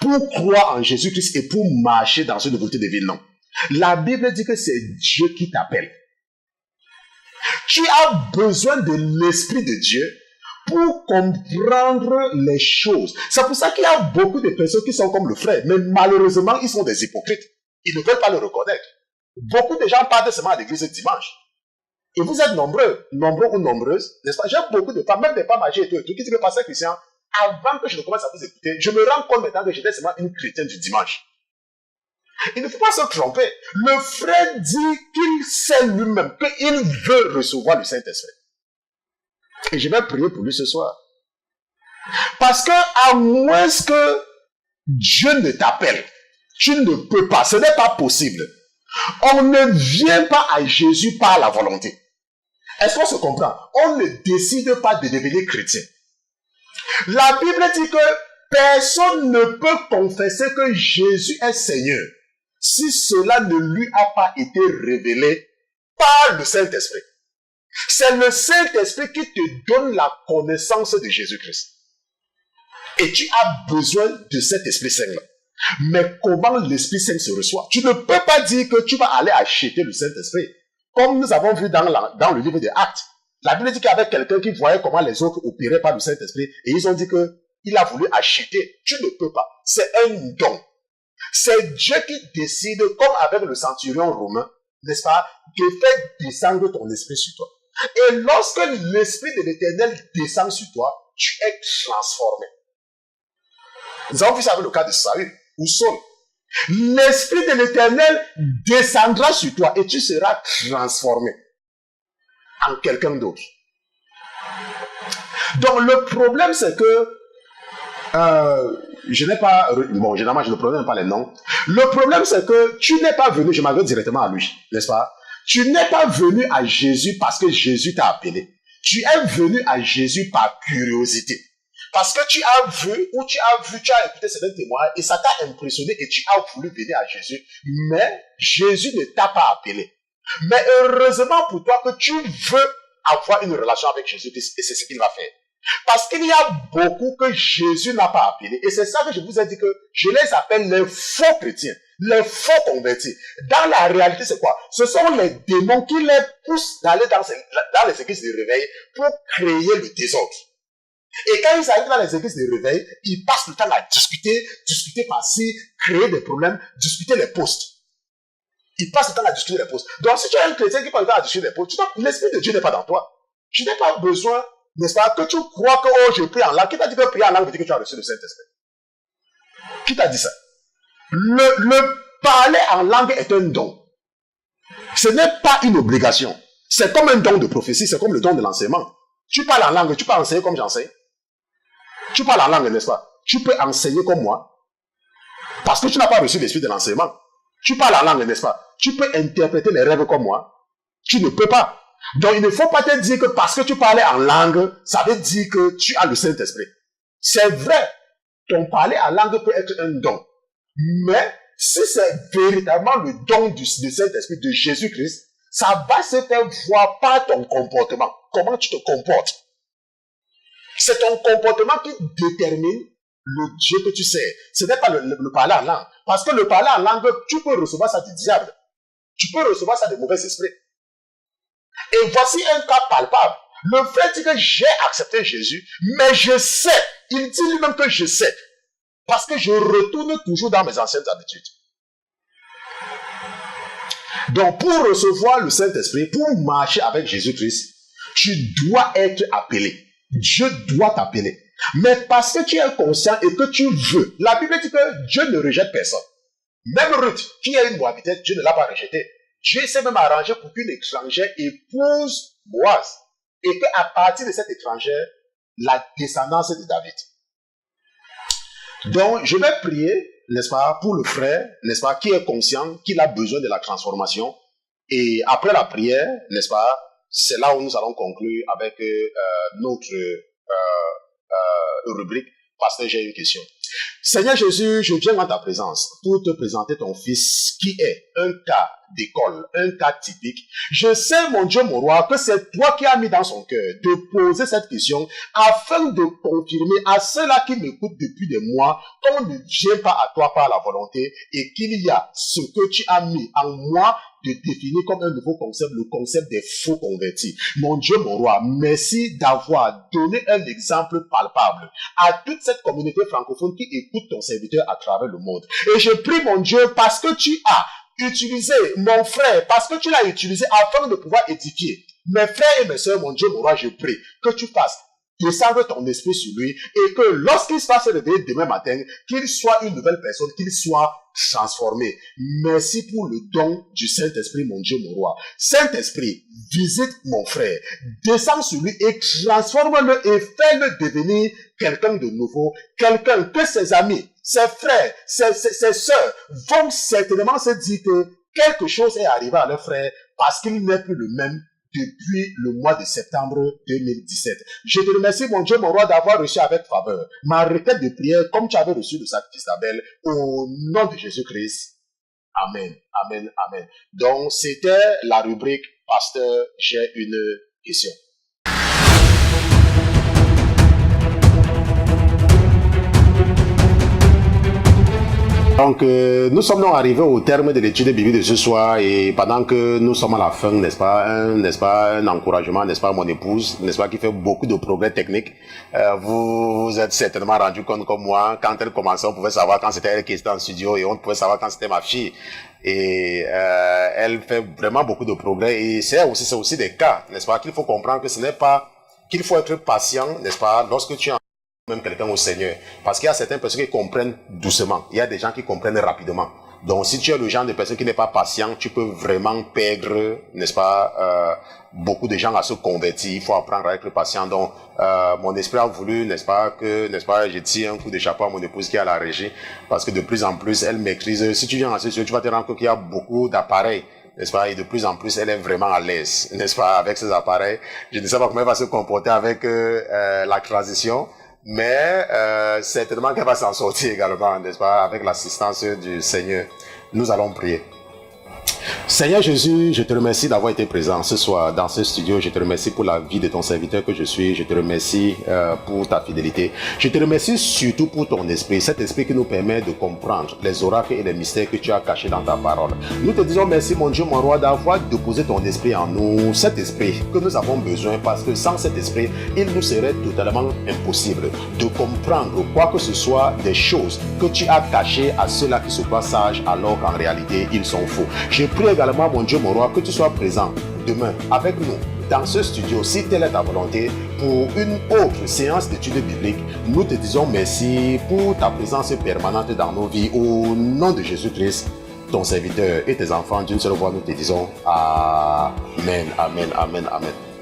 pour croire en Jésus-Christ et pour marcher dans cette nouveauté de vie. Non. La Bible dit que c'est Dieu qui t'appelle. Tu as besoin de l'Esprit de Dieu pour comprendre les choses. C'est pour ça qu'il y a beaucoup de personnes qui sont comme le frère, mais malheureusement, ils sont des hypocrites. Ils ne veulent pas le reconnaître. Beaucoup de gens partent seulement à l'église ce dimanche. Et vous êtes nombreux ou nombreuses, n'est-ce pas? J'ai beaucoup de femmes, même des femmes âgées et tout, qui disent, pasteur Christian, avant que je ne commence à vous écouter, je me rends compte maintenant que j'étais seulement une chrétienne du dimanche. Il ne faut pas se tromper. Le frère dit qu'il sait lui-même qu'il veut recevoir le Saint-Esprit. Et je vais prier pour lui ce soir. Parce que, à moins que Dieu ne t'appelle, tu ne peux pas. Ce n'est pas possible. On ne vient pas à Jésus par la volonté. Est-ce qu'on se comprend? On ne décide pas de devenir chrétien. La Bible dit que personne ne peut confesser que Jésus est Seigneur si cela ne lui a pas été révélé par le Saint-Esprit. C'est le Saint-Esprit qui te donne la connaissance de Jésus-Christ. Et tu as besoin de cet Esprit Saint-là. Mais comment l'Esprit Saint se reçoit? Tu ne peux pas dire que tu vas aller acheter le Saint-Esprit. Comme nous avons vu dans le livre des Actes. La Bible dit qu'il y avait quelqu'un qui voyait comment les autres opéraient par le Saint-Esprit. Et ils ont dit qu'il a voulu acheter. Tu ne peux pas. C'est un don. C'est Dieu qui décide, comme avec le centurion romain, n'est-ce pas, de faire descendre ton esprit sur toi. Et lorsque l'Esprit de l'Éternel descend sur toi, tu es transformé. Nous avons vu ça avec le cas de Saül ou Saul. L'Esprit de l'Éternel descendra sur toi et tu seras transformé en quelqu'un d'autre. Donc le problème c'est que je n'ai pas, bon généralement je ne prononce même pas les noms. Le problème c'est que tu n'es pas venu, je m'adresse directement à lui, n'est-ce pas? Tu n'es pas venu à Jésus parce que Jésus t'a appelé. Tu es venu à Jésus par curiosité. Parce que tu as vu, tu as écouté certains témoins et ça t'a impressionné et tu as voulu venir à Jésus. Mais Jésus ne t'a pas appelé. Mais heureusement pour toi que tu veux avoir une relation avec Jésus-Christ et c'est ce qu'il va faire. Parce qu'il y a beaucoup que Jésus n'a pas appelé. Et c'est ça que je vous ai dit que je les appelle les faux chrétiens, les faux convertis. Dans la réalité, c'est quoi? Ce sont les démons qui les poussent d'aller dans les églises de réveil pour créer le désordre. Et quand ils arrivent dans les églises de réveil, ils passent le temps à discuter par-ci, créer des problèmes, discuter les postes. Ils passent le temps à discuter les postes. Donc si tu es un chrétien qui passe le temps à discuter les postes, l'Esprit de Dieu n'est pas dans toi. Tu n'as pas besoin, n'est-ce pas, que tu crois que oh, je prie en langue. Qui t'a dit que prier en langue veut dire que tu as reçu le Saint-Esprit? Qui t'a dit ça? Le parler en langue est un don. Ce n'est pas une obligation. C'est comme un don de prophétie, c'est comme le don de l'enseignement. Tu parles en langue, tu peux enseigner comme j'enseigne. Tu parles en langue, n'est-ce pas? Tu peux enseigner comme moi. Parce que tu n'as pas reçu l'esprit de l'enseignement. Tu parles en langue, n'est-ce pas? Tu peux interpréter les rêves comme moi. Tu ne peux pas. Donc il ne faut pas te dire que parce que tu parlais en langue, ça veut dire que tu as le Saint-Esprit. C'est vrai. Ton parler en langue peut être un don. Mais si c'est véritablement le don du Saint-Esprit de Jésus-Christ, ça va se faire voir par ton comportement. Comment tu te comportes. C'est ton comportement qui détermine le Dieu que tu sais. Ce n'est pas le parler en langue. Parce que le parler en langue, tu peux recevoir ça du diable. Tu peux recevoir ça de mauvais esprits. Et voici un cas palpable. Le frère dit que j'ai accepté Jésus, mais je sais. Il dit lui-même que je sais. Parce que je retourne toujours dans mes anciennes habitudes. Donc, pour recevoir le Saint-Esprit, pour marcher avec Jésus-Christ, tu dois être appelé. Dieu doit t'appeler. Mais parce que tu es conscient et que tu veux, la Bible dit que Dieu ne rejette personne. Même Ruth, qui est une Moabitaine, Dieu ne l'a pas rejetée. Dieu s'est même arrangé pour qu'une étrangère épouse Boaz. Et qu'à partir de cette étrangère, la descendance de David. Donc, je vais prier, n'est-ce pas, pour le frère, n'est-ce pas, qui est conscient qu'il a besoin de la transformation. Et après la prière, n'est-ce pas, c'est là où nous allons conclure avec notre rubrique, parce que j'ai une question. Seigneur Jésus, je viens en ta présence pour te présenter ton fils qui est un cas d'école, un cas typique. Je sais, mon Dieu, mon roi, que c'est toi qui as mis dans son cœur de poser cette question afin de confirmer à ceux-là qui m'écoutent depuis des mois qu'on ne vient pas à toi par la volonté et qu'il y a ce que tu as mis en moi de définir comme un nouveau concept, le concept des faux convertis. Mon Dieu, mon roi, merci d'avoir donné un exemple palpable à toute cette communauté francophone qui écoute ton serviteur à travers le monde. Et je prie, mon Dieu, parce que tu as utilisé mon frère, parce que tu l'as utilisé afin de pouvoir édifier mes frères et mes sœurs, mon Dieu, mon roi, je prie que tu fasses descendre ton esprit sur lui et que lorsqu'il se fasse réveiller demain matin, qu'il soit une nouvelle personne, qu'il soit transformé. Merci pour le don du Saint-Esprit, mon Dieu, mon roi. Saint-Esprit, visite mon frère, descends sur lui et transforme-le et fais-le devenir quelqu'un de nouveau, quelqu'un que ses amis, ses frères, ses sœurs vont certainement se dire que quelque chose est arrivé à leur frère parce qu'il n'est plus le même depuis le mois de septembre 2017. Je te remercie, mon Dieu, mon roi, d'avoir reçu avec faveur ma requête de prière comme tu avais reçu le sacrifice d'Abel au nom de Jésus-Christ. Amen, amen, amen. Donc, c'était la rubrique « Pasteur, j'ai une question ». Donc, nous sommes donc arrivés au terme de l'étude biblique de ce soir et pendant que nous sommes à la fin, n'est-ce pas, un encouragement, n'est-ce pas, mon épouse, n'est-ce pas, qui fait beaucoup de progrès techniques. Vous vous êtes certainement rendu compte comme moi, quand elle commençait, on pouvait savoir quand c'était elle qui était en studio et on pouvait savoir quand c'était ma fille. Et elle fait vraiment beaucoup de progrès et c'est aussi des cas, n'est-ce pas, qu'il faut comprendre que ce n'est pas, qu'il faut être patient, n'est-ce pas, lorsque tu es même quelqu'un au Seigneur. Parce qu'il y a certaines personnes qui comprennent doucement. Il y a des gens qui comprennent rapidement. Donc, si tu es le genre de personne qui n'est pas patient, tu peux vraiment perdre, n'est-ce pas, beaucoup de gens à se convertir. Il faut apprendre à être patient. Donc, mon esprit a voulu, n'est-ce pas, je tire un coup de chapeau à mon épouse qui est à la régie. Parce que de plus en plus, elle maîtrise. Si tu viens à ce sujet, tu vas te rendre compte qu'il y a beaucoup d'appareils. N'est-ce pas? Et de plus en plus, elle est vraiment à l'aise, n'est-ce pas, avec ces appareils. Je ne sais pas comment elle va se comporter avec la transition. Mais certainement qu'elle va s'en sortir également, n'est-ce pas, avec l'assistance du Seigneur. Nous allons prier. Seigneur Jésus, je te remercie d'avoir été présent ce soir dans ce studio. Je te remercie pour la vie de ton serviteur que je suis. Je te remercie pour ta fidélité. Je te remercie surtout pour ton esprit, cet esprit qui nous permet de comprendre les oracles et les mystères que tu as cachés dans ta parole. Nous te disons merci, mon Dieu, mon roi, d'avoir déposé ton esprit en nous, cet esprit que nous avons besoin, parce que sans cet esprit, il nous serait totalement impossible de comprendre quoi que ce soit des choses que tu as cachées à ceux-là qui se croient sages alors qu'en réalité, ils sont faux. Je prie également, mon Dieu, mon roi, que tu sois présent demain avec nous dans ce studio, si telle est ta volonté, pour une autre séance d'études bibliques. Nous te disons merci pour ta présence permanente dans nos vies. Au nom de Jésus-Christ, ton serviteur et tes enfants d'une seule voix, nous te disons Amen, Amen, Amen, Amen.